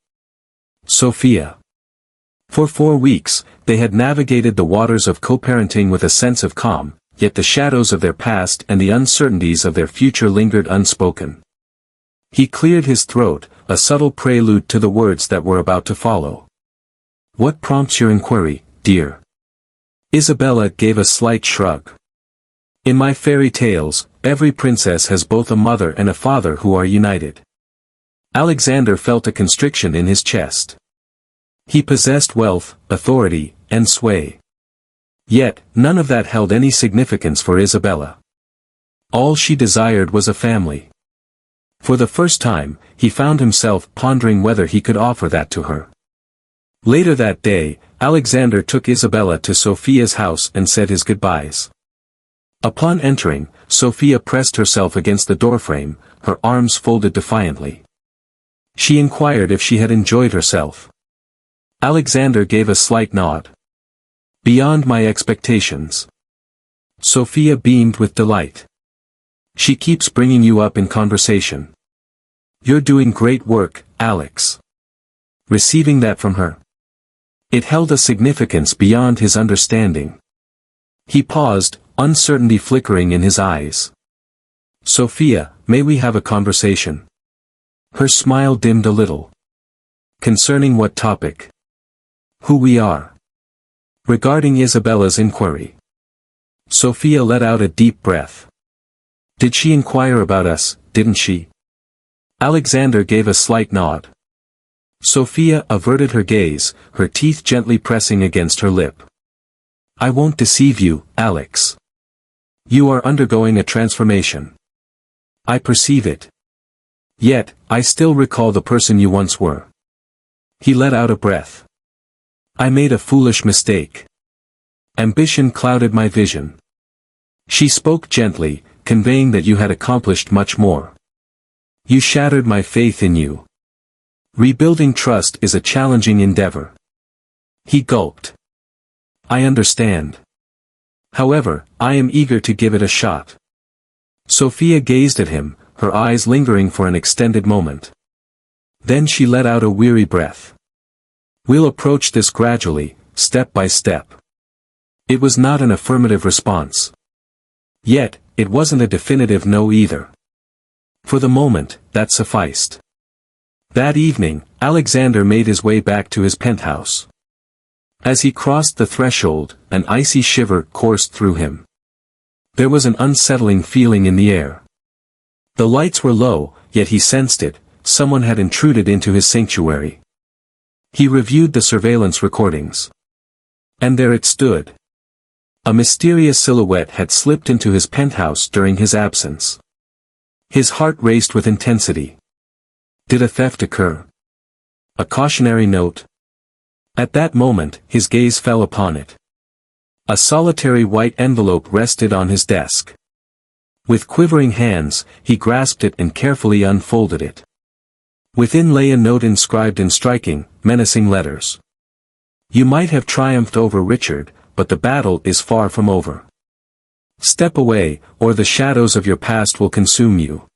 Sophia. For 4 weeks, they had navigated the waters of co-parenting with a sense of calm, yet the shadows of their past and the uncertainties of their future lingered unspoken. He cleared his throat, a subtle prelude to the words that were about to follow. "What prompts your inquiry, dear?" Isabella gave a slight shrug. "In my fairy tales, every princess has both a mother and a father who are united." Alexander felt a constriction in his chest. He possessed wealth, authority, and sway. Yet, none of that held any significance for Isabella. All she desired was a family. For the first time, he found himself pondering whether he could offer that to her. Later that day, Alexander took Isabella to Sophia's house and said his goodbyes. Upon entering, Sophia pressed herself against the doorframe, her arms folded defiantly. She inquired if she had enjoyed herself. Alexander gave a slight nod. Beyond my expectations. Sophia beamed with delight. She keeps bringing you up in conversation. You're doing great work, Alex. Receiving that from her. It held a significance beyond his understanding. He paused, uncertainty flickering in his eyes. Sophia, may we have a conversation? Her smile dimmed a little. Concerning what topic? Who we are. Regarding Isabella's inquiry. Sophia let out a deep breath. Did she inquire about us, didn't she? Alexander gave a slight nod. Sophia averted her gaze, her teeth gently pressing against her lip. I won't deceive you, Alex. You are undergoing a transformation. I perceive it. Yet, I still recall the person you once were. He let out a breath. I made a foolish mistake. Ambition clouded my vision. She spoke gently, conveying that you had accomplished much more. You shattered my faith in you. Rebuilding trust is a challenging endeavor. He gulped. I understand. However, I am eager to give it a shot. Sophia gazed at him, her eyes lingering for an extended moment. Then she let out a weary breath. We'll approach this gradually, step by step. It was not an affirmative response. Yet, it wasn't a definitive no either. For the moment, that sufficed. That evening, Alexander made his way back to his penthouse. As he crossed the threshold, an icy shiver coursed through him. There was an unsettling feeling in the air. The lights were low, yet he sensed it, someone had intruded into his sanctuary. He reviewed the surveillance recordings. And there it stood. A mysterious silhouette had slipped into his penthouse during his absence. His heart raced with intensity. Did a theft occur? A cautionary note? At that moment, his gaze fell upon it. A solitary white envelope rested on his desk. With quivering hands, he grasped it and carefully unfolded it. Within lay a note inscribed in striking, menacing letters. You might have triumphed over Richard, but the battle is far from over. Step away, or the shadows of your past will consume you.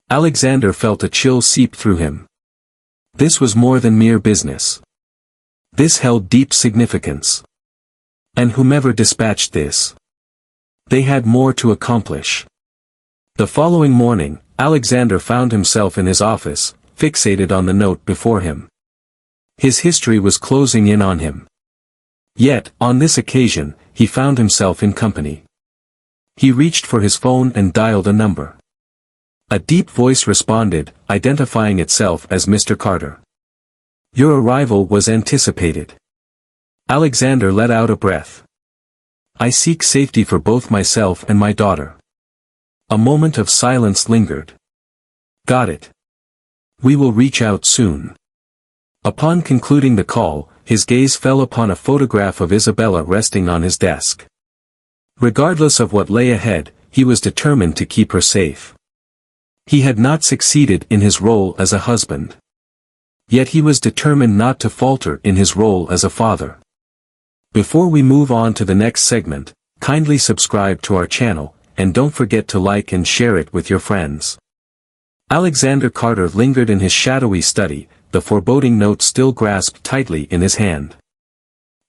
Alexander felt a chill seep through him. This was more than mere business. This held deep significance. And whomever dispatched this, they had more to accomplish. The following morning, Alexander found himself in his office, fixated on the note before him. His history was closing in on him. Yet, on this occasion, he found himself in company. He reached for his phone and dialed a number. A deep voice responded, identifying itself as Mr. Carter. Your arrival was anticipated. Alexander let out a breath. I seek safety for both myself and my daughter. A moment of silence lingered. Got it. We will reach out soon. Upon concluding the call, his gaze fell upon a photograph of Isabella resting on his desk. Regardless of what lay ahead, he was determined to keep her safe. He had not succeeded in his role as a husband. Yet he was determined not to falter in his role as a father. Before we move on to the next segment, kindly subscribe to our channel, and don't forget to like and share it with your friends. Alexander Carter lingered in his shadowy study, the foreboding note still grasped tightly in his hand.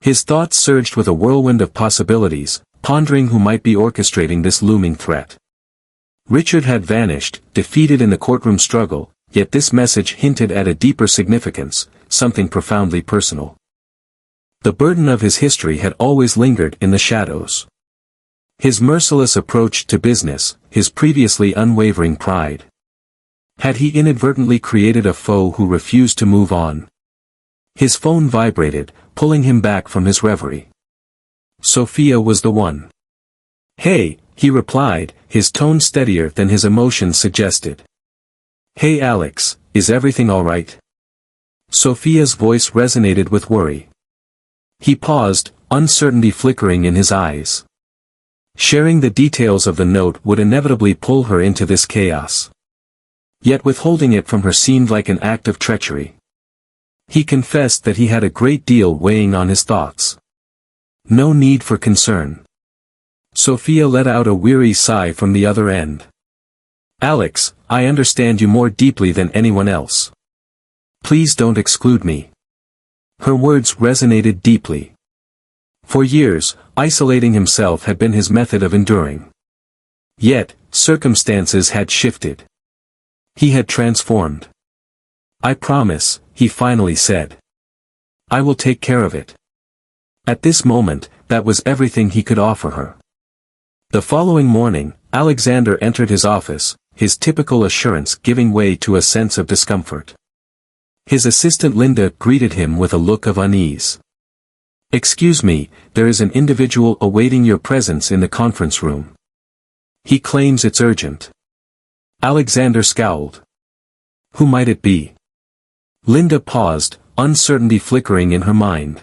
His thoughts surged with a whirlwind of possibilities, pondering who might be orchestrating this looming threat. Richard had vanished, defeated in the courtroom struggle, yet this message hinted at a deeper significance, something profoundly personal. The burden of his history had always lingered in the shadows. His merciless approach to business, his previously unwavering pride. Had he inadvertently created a foe who refused to move on? His phone vibrated, pulling him back from his reverie. Sophia was the one. Hey, he replied, his tone steadier than his emotions suggested. Hey Alex, is everything alright? Sophia's voice resonated with worry. He paused, uncertainty flickering in his eyes. Sharing the details of the note would inevitably pull her into this chaos. Yet withholding it from her seemed like an act of treachery. He confessed that he had a great deal weighing on his thoughts. No need for concern. Sophia let out a weary sigh from the other end. Alex, I understand you more deeply than anyone else. Please don't exclude me. Her words resonated deeply. For years, isolating himself had been his method of enduring. Yet, circumstances had shifted. He had transformed. I promise, he finally said. I will take care of it. At this moment, that was everything he could offer her. The following morning, Alexander entered his office, his typical assurance giving way to a sense of discomfort. His assistant Linda greeted him with a look of unease. Excuse me, there is an individual awaiting your presence in the conference room. He claims it's urgent. Alexander scowled. Who might it be? Linda paused, uncertainty flickering in her mind.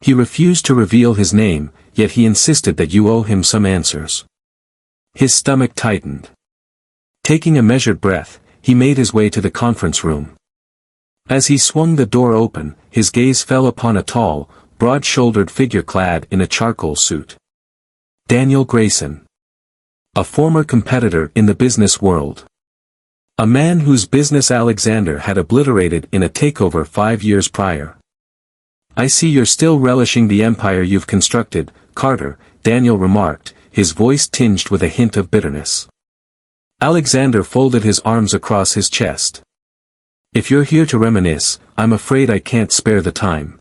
He refused to reveal his name, yet he insisted that you owe him some answers. His stomach tightened. Taking a measured breath, he made his way to the conference room. As he swung the door open, his gaze fell upon a tall, broad-shouldered figure clad in a charcoal suit. Daniel Grayson. A former competitor in the business world. A man whose business Alexander had obliterated in a takeover 5 years prior. I see you're still relishing the empire you've constructed, Carter, Daniel remarked, his voice tinged with a hint of bitterness. Alexander folded his arms across his chest. If you're here to reminisce, I'm afraid I can't spare the time.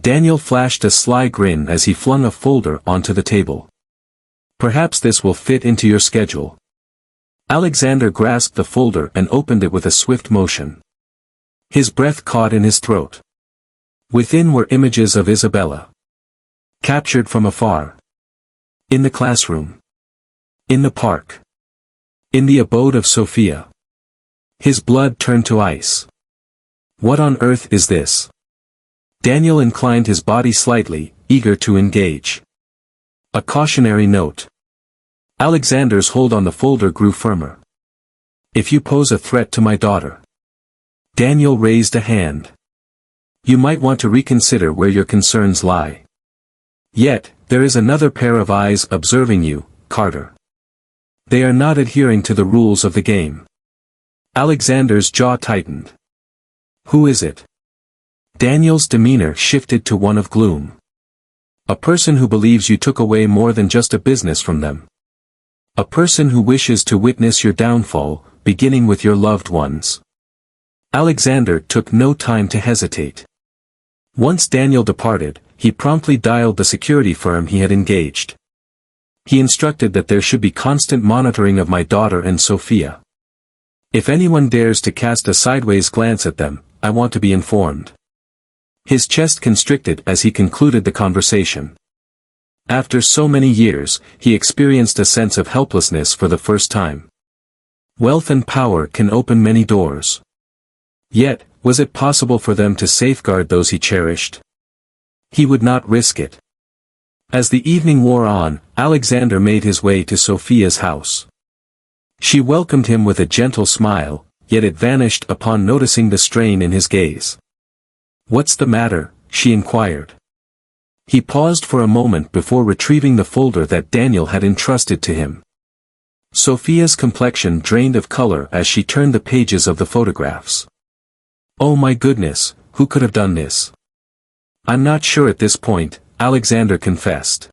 Daniel flashed a sly grin as he flung a folder onto the table. Perhaps this will fit into your schedule. Alexander grasped the folder and opened it with a swift motion. His breath caught in his throat. Within were images of Isabella. Captured from afar. In the classroom. In the park. In the abode of Sophia. His blood turned to ice. What on earth is this? Daniel inclined his body slightly, eager to engage. A cautionary note. Alexander's hold on the folder grew firmer. If you pose a threat to my daughter. Daniel raised a hand. You might want to reconsider where your concerns lie. Yet, there is another pair of eyes observing you, Carter. They are not adhering to the rules of the game. Alexander's jaw tightened. Who is it? Daniel's demeanor shifted to one of gloom. A person who believes you took away more than just a business from them. A person who wishes to witness your downfall, beginning with your loved ones. Alexander took no time to hesitate. Once Daniel departed, he promptly dialed the security firm he had engaged. He instructed that there should be constant monitoring of my daughter and Sophia. If anyone dares to cast a sideways glance at them, I want to be informed. His chest constricted as he concluded the conversation. After so many years, he experienced a sense of helplessness for the first time. Wealth and power can open many doors. Yet, was it possible for them to safeguard those he cherished? He would not risk it. As the evening wore on, Alexander made his way to Sophia's house. She welcomed him with a gentle smile, yet it vanished upon noticing the strain in his gaze. What's the matter? She inquired. He paused for a moment before retrieving the folder that Daniel had entrusted to him. Sophia's complexion drained of color as she turned the pages of the photographs. Oh my goodness, who could have done this? I'm not sure at this point, Alexander confessed.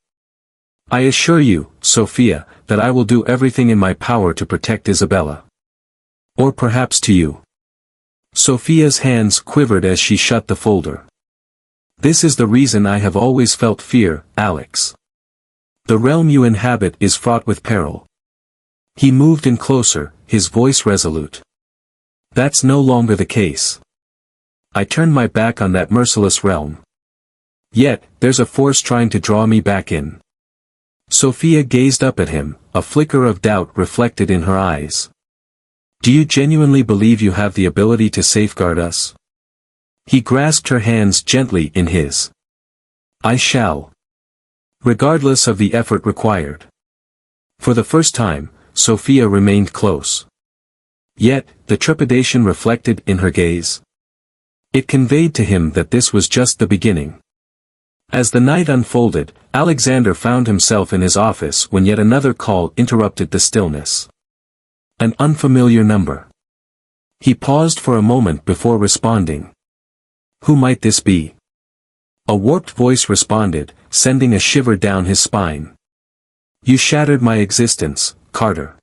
I assure you, Sophia, that I will do everything in my power to protect Isabella. Or perhaps to you. Sophia's hands quivered as she shut the folder. This is the reason I have always felt fear, Alex. The realm you inhabit is fraught with peril. He moved in closer, his voice resolute. That's no longer the case. I turned my back on that merciless realm. Yet, there's a force trying to draw me back in. Sophia gazed up at him, a flicker of doubt reflected in her eyes. Do you genuinely believe you have the ability to safeguard us? He grasped her hands gently in his. I shall. Regardless of the effort required. For the first time, Sophia remained close. Yet, the trepidation reflected in her gaze. It conveyed to him that this was just the beginning. As the night unfolded, Alexander found himself in his office when yet another call interrupted the stillness. An unfamiliar number. He paused for a moment before responding. Who might this be? A warped voice responded, sending a shiver down his spine. You shattered my existence, Carter.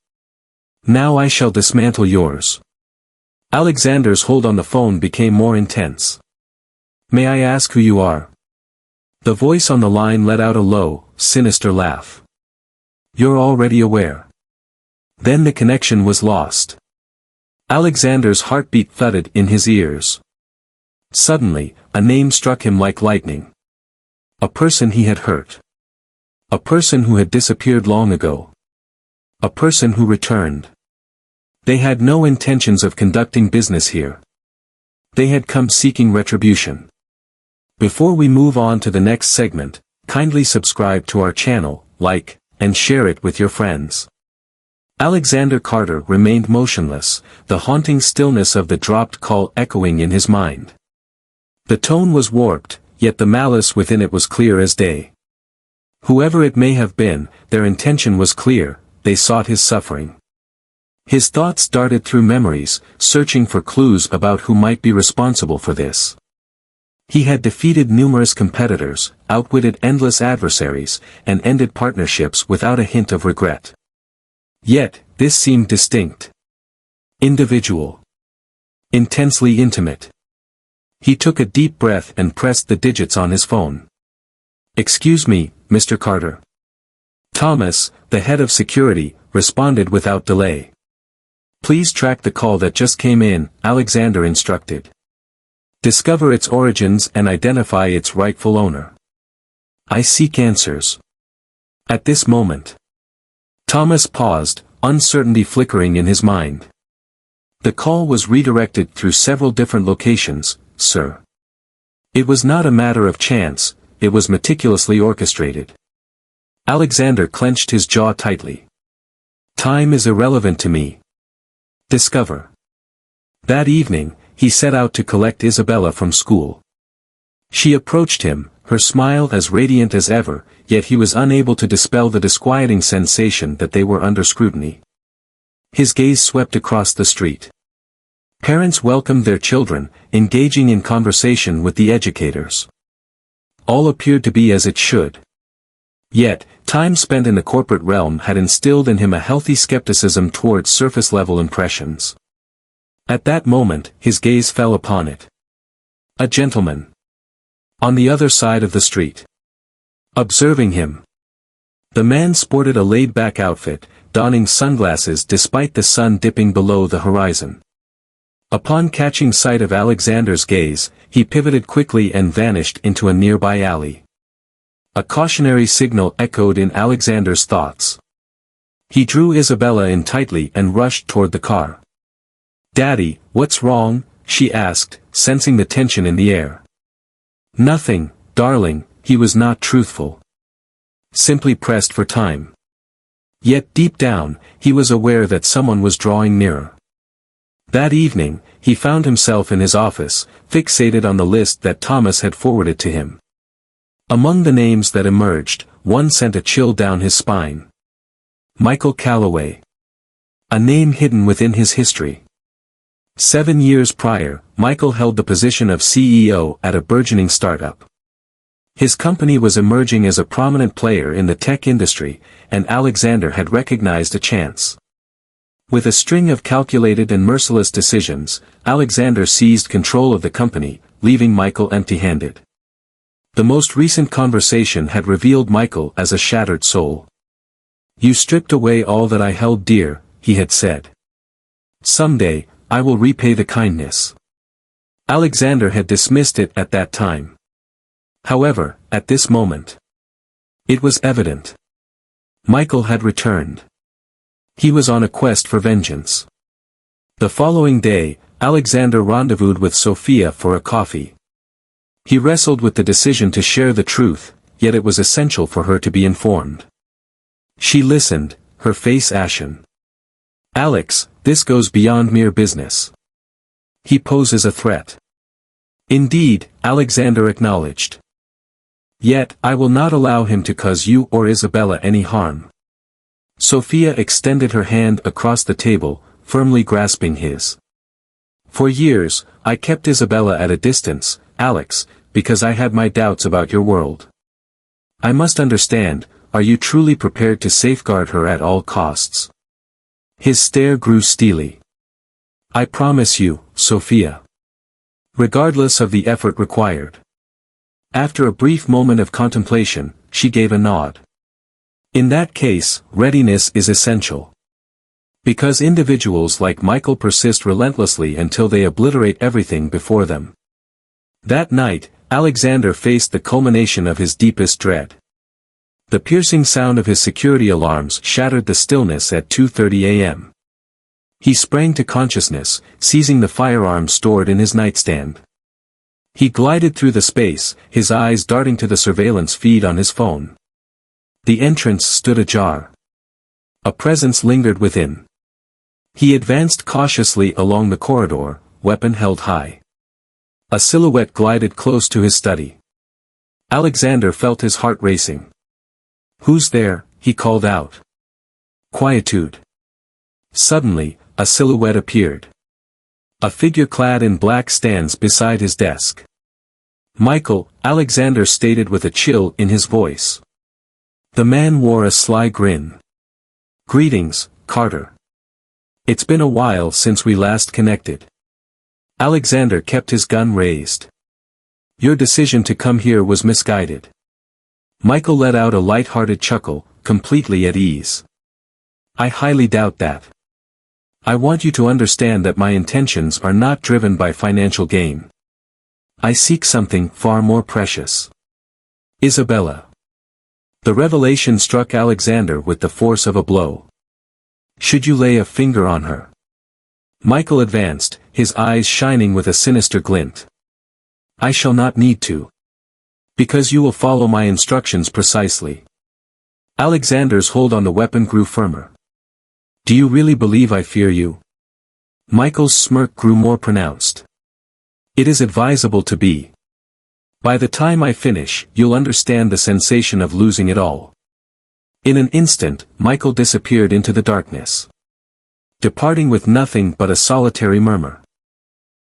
Now I shall dismantle yours. Alexander's hold on the phone became more intense. May I ask who you are? The voice on the line let out a low, sinister laugh. You're already aware. Then the connection was lost. Alexander's heartbeat thudded in his ears. Suddenly, a name struck him like lightning. A person he had hurt. A person who had disappeared long ago. A person who returned. They had no intentions of conducting business here. They had come seeking retribution. Before we move on to the next segment, kindly subscribe to our channel, like, and share it with your friends. Alexander Carter remained motionless, the haunting stillness of the dropped call echoing in his mind. The tone was warped, yet the malice within it was clear as day. Whoever it may have been, their intention was clear, they sought his suffering. His thoughts darted through memories, searching for clues about who might be responsible for this. He had defeated numerous competitors, outwitted endless adversaries, and ended partnerships without a hint of regret. Yet, this seemed distinct. Individual. Intensely intimate. He took a deep breath and pressed the digits on his phone. Excuse me, Mr. Carter. Thomas, the head of security, responded without delay. Please track the call that just came in, Alexander instructed. Discover its origins and identify its rightful owner. I seek answers. At this moment. Thomas paused, uncertainty flickering in his mind. The call was redirected through several different locations, sir. It was not a matter of chance, it was meticulously orchestrated. Alexander clenched his jaw tightly. Time is irrelevant to me. Discover. That evening, he set out to collect Isabella from school. She approached him, her smile as radiant as ever, yet he was unable to dispel the disquieting sensation that they were under scrutiny. His gaze swept across the street. Parents welcomed their children, engaging in conversation with the educators. All appeared to be as it should. Yet, time spent in the corporate realm had instilled in him a healthy skepticism towards surface-level impressions. At that moment, his gaze fell upon it. A gentleman. On the other side of the street. Observing him. The man sported a laid-back outfit, donning sunglasses despite the sun dipping below the horizon. Upon catching sight of Alexander's gaze, he pivoted quickly and vanished into a nearby alley. A cautionary signal echoed in Alexander's thoughts. He drew Isabella in tightly and rushed toward the car. Daddy, what's wrong? She asked, sensing the tension in the air. Nothing, darling, he was not truthful. Simply pressed for time. Yet deep down, he was aware that someone was drawing nearer. That evening, he found himself in his office, fixated on the list that Thomas had forwarded to him. Among the names that emerged, one sent a chill down his spine. Michael Calloway. A name hidden within his history. 7 years prior, Michael held the position of CEO at a burgeoning startup. His company was emerging as a prominent player in the tech industry, and Alexander had recognized a chance. With a string of calculated and merciless decisions, Alexander seized control of the company, leaving Michael empty-handed. The most recent conversation had revealed Michael as a shattered soul. You stripped away all that I held dear, he had said. Someday, I will repay the kindness. Alexander had dismissed it at that time. However, at this moment, it was evident. Michael had returned. He was on a quest for vengeance. The following day, Alexander rendezvoused with Sophia for a coffee. He wrestled with the decision to share the truth, yet it was essential for her to be informed. She listened, her face ashen. Alex, this goes beyond mere business. He poses a threat. Indeed, Alexander acknowledged. Yet, I will not allow him to cause you or Isabella any harm. Sophia extended her hand across the table, firmly grasping his. For years, I kept Isabella at a distance, Alex, because I had my doubts about your world. I must understand, are you truly prepared to safeguard her at all costs? His stare grew steely. I promise you, Sophia. Regardless of the effort required. After a brief moment of contemplation, she gave a nod. In that case, readiness is essential. Because individuals like Michael persist relentlessly until they obliterate everything before them. That night, Alexander faced the culmination of his deepest dread. The piercing sound of his security alarms shattered the stillness at 2:30 a.m. He sprang to consciousness, seizing the firearm stored in his nightstand. He glided through the space, his eyes darting to the surveillance feed on his phone. The entrance stood ajar. A presence lingered within. He advanced cautiously along the corridor, weapon held high. A silhouette glided close to his study. Alexander felt his heart racing. "Who's there?" he called out. Quietude. Suddenly, a silhouette appeared. A figure clad in black stands beside his desk. "Michael," Alexander stated with a chill in his voice. The man wore a sly grin. "Greetings, Carter. It's been a while since we last connected." Alexander kept his gun raised. "Your decision to come here was misguided." Michael let out a light-hearted chuckle, completely at ease. "I highly doubt that. I want you to understand that my intentions are not driven by financial gain. I seek something far more precious. Isabella." The revelation struck Alexander with the force of a blow. "Should you lay a finger on her?" Michael advanced, his eyes shining with a sinister glint. "I shall not need to. Because you will follow my instructions precisely." Alexander's hold on the weapon grew firmer. "Do you really believe I fear you?" Michael's smirk grew more pronounced. "It is advisable to be. By the time I finish, you'll understand the sensation of losing it all." In an instant, Michael disappeared into the darkness, departing with nothing but a solitary murmur.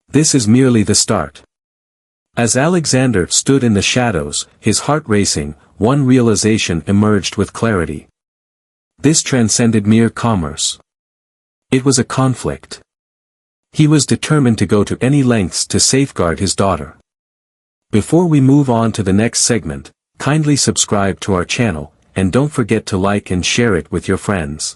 This is merely the start. As Alexander stood in the shadows, his heart racing, one realization emerged with clarity. This transcended mere commerce. It was a conflict. He was determined to go to any lengths to safeguard his daughter. Before we move on to the next segment, kindly subscribe to our channel, and don't forget to like and share it with your friends.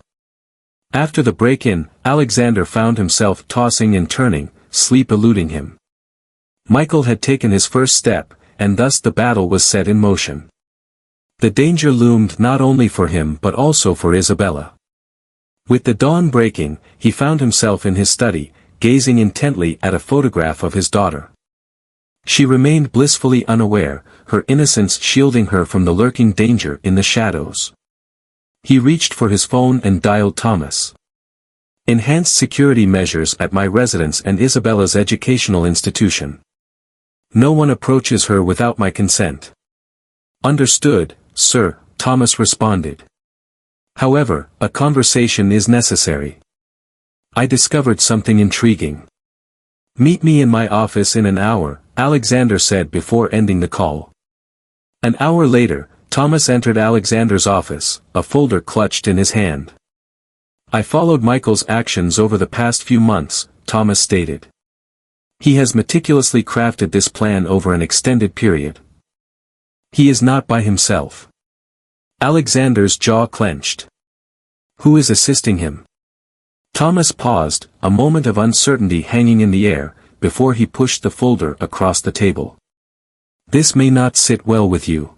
After the break-in, Alexander found himself tossing and turning, sleep eluding him. Michael had taken his first step, and thus the battle was set in motion. The danger loomed not only for him but also for Isabella. With the dawn breaking, he found himself in his study, gazing intently at a photograph of his daughter. She remained blissfully unaware, her innocence shielding her from the lurking danger in the shadows. He reached for his phone and dialed Thomas. "Enhanced security measures at my residence and Isabella's educational institution. No one approaches her without my consent." "Understood, sir," Thomas responded. "However, a conversation is necessary. I discovered something intriguing." "Meet me in my office in an hour," Alexander said before ending the call. An hour later, Thomas entered Alexander's office, a folder clutched in his hand. "I followed Michael's actions over the past few months," Thomas stated. "He has meticulously crafted this plan over an extended period. He is not by himself." Alexander's jaw clenched. "Who is assisting him?" Thomas paused, a moment of uncertainty hanging in the air, before he pushed the folder across the table. "This may not sit well with you."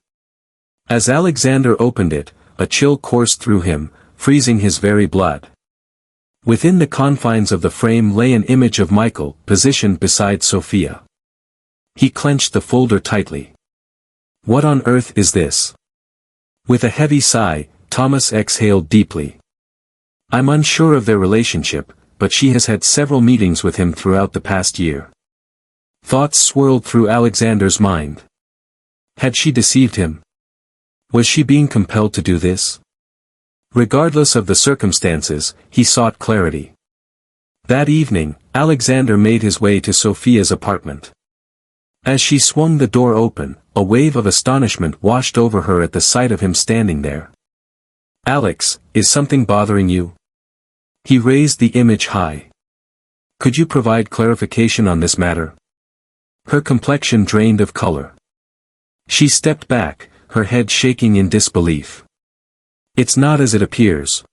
As Alexander opened it, a chill coursed through him, freezing his very blood. Within the confines of the frame lay an image of Michael, positioned beside Sophia. He clenched the folder tightly. "What on earth is this?" With a heavy sigh, Thomas exhaled deeply. "I'm unsure of their relationship, but she has had several meetings with him throughout the past year." Thoughts swirled through Alexander's mind. Had she deceived him? Was she being compelled to do this? Regardless of the circumstances, he sought clarity. That evening, Alexander made his way to Sophia's apartment. As she swung the door open, a wave of astonishment washed over her at the sight of him standing there. "Alex, is something bothering you?" He raised the image high. "Could you provide clarification on this matter?" Her complexion drained of color. She stepped back, her head shaking in disbelief. "It's not as it appears."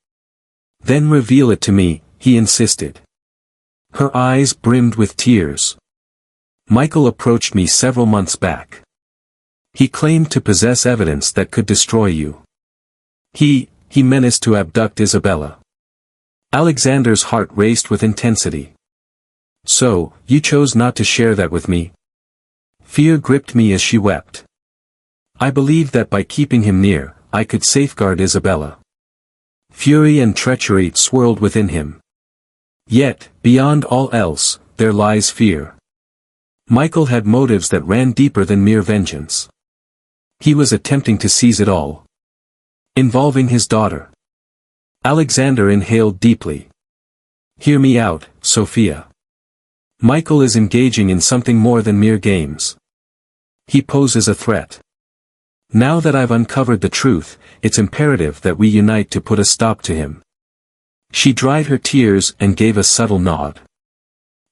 "Then reveal it to me," he insisted. Her eyes brimmed with tears. "Michael approached me several months back. He claimed to possess evidence that could destroy you. He menaced to abduct Isabella." Alexander's heart raced with intensity. "So, you chose not to share that with me?" Fear gripped me as she wept. "I believed that by keeping him near, I could safeguard Isabella." Fury and treachery swirled within him. Yet, beyond all else, there lies fear. Michael had motives that ran deeper than mere vengeance. He was attempting to seize it all. Involving his daughter. Alexander inhaled deeply. "Hear me out, Sophia. Michael is engaging in something more than mere games. He poses a threat. Now that I've uncovered the truth, it's imperative that we unite to put a stop to him." She dried her tears and gave a subtle nod.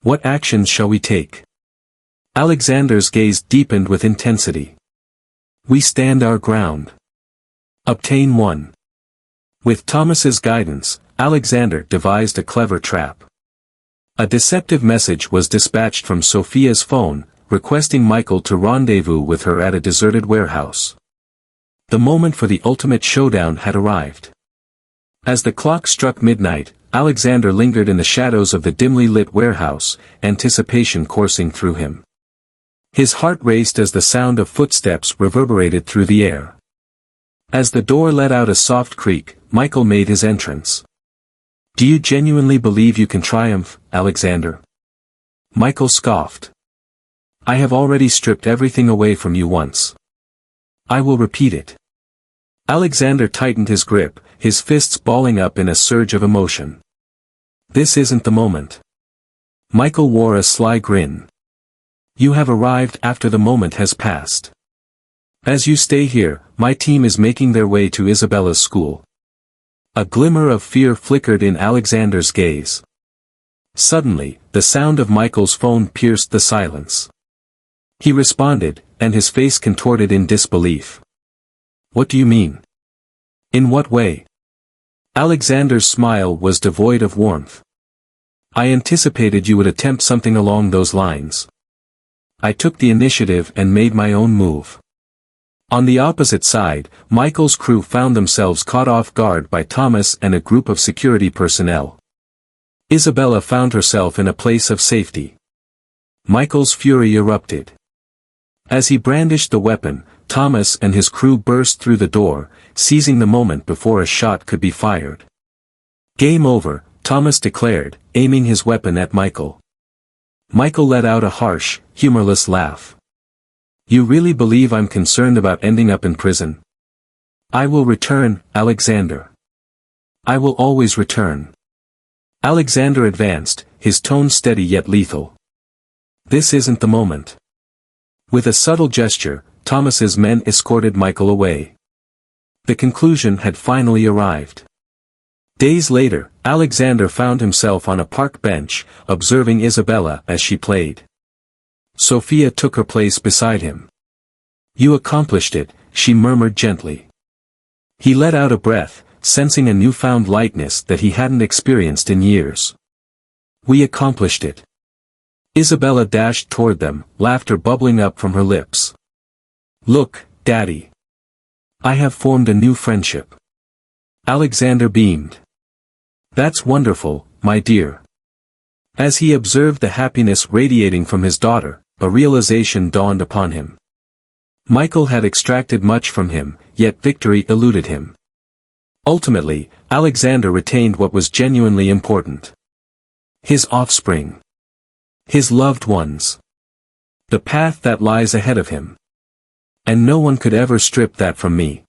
"What actions shall we take?" Alexander's gaze deepened with intensity. "We stand our ground. Obtain one." With Thomas's guidance, Alexander devised a clever trap. A deceptive message was dispatched from Sophia's phone, requesting Michael to rendezvous with her at a deserted warehouse. The moment for the ultimate showdown had arrived. As the clock struck midnight, Alexander lingered in the shadows of the dimly lit warehouse, anticipation coursing through him. His heart raced as the sound of footsteps reverberated through the air. As the door let out a soft creak, Michael made his entrance. "Do you genuinely believe you can triumph, Alexander?" Michael scoffed. "I have already stripped everything away from you once. I will repeat it." Alexander tightened his grip, his fists balling up in a surge of emotion. "This isn't the moment." Michael wore a sly grin. "You have arrived after the moment has passed. As you stay here, my team is making their way to Isabella's school." A glimmer of fear flickered in Alexander's gaze. Suddenly, the sound of Michael's phone pierced the silence. He responded, and his face contorted in disbelief. "What do you mean? In what way?" Alexander's smile was devoid of warmth. "I anticipated you would attempt something along those lines. I took the initiative and made my own move." On the opposite side, Michael's crew found themselves caught off guard by Thomas and a group of security personnel. Isabella found herself in a place of safety. Michael's fury erupted. As he brandished the weapon, Thomas and his crew burst through the door, seizing the moment before a shot could be fired. "Game over," Thomas declared, aiming his weapon at Michael. Michael let out a harsh, humorless laugh. "You really believe I'm concerned about ending up in prison?" "I will return, Alexander. I will always return." Alexander advanced, his tone steady yet lethal. "This isn't the moment." With a subtle gesture, Thomas's men escorted Michael away. The conclusion had finally arrived. Days later, Alexander found himself on a park bench, observing Isabella as she played. Sophia took her place beside him. "You accomplished it," she murmured gently. He let out a breath, sensing a newfound lightness that he hadn't experienced in years. "We accomplished it." Isabella dashed toward them, laughter bubbling up from her lips. "Look, Daddy. I have formed a new friendship." Alexander beamed. "That's wonderful, my dear." As he observed the happiness radiating from his daughter, a realization dawned upon him. Michael had extracted much from him, yet victory eluded him. Ultimately, Alexander retained what was genuinely important. His offspring. His loved ones. The path that lies ahead of him. And no one could ever strip that from me.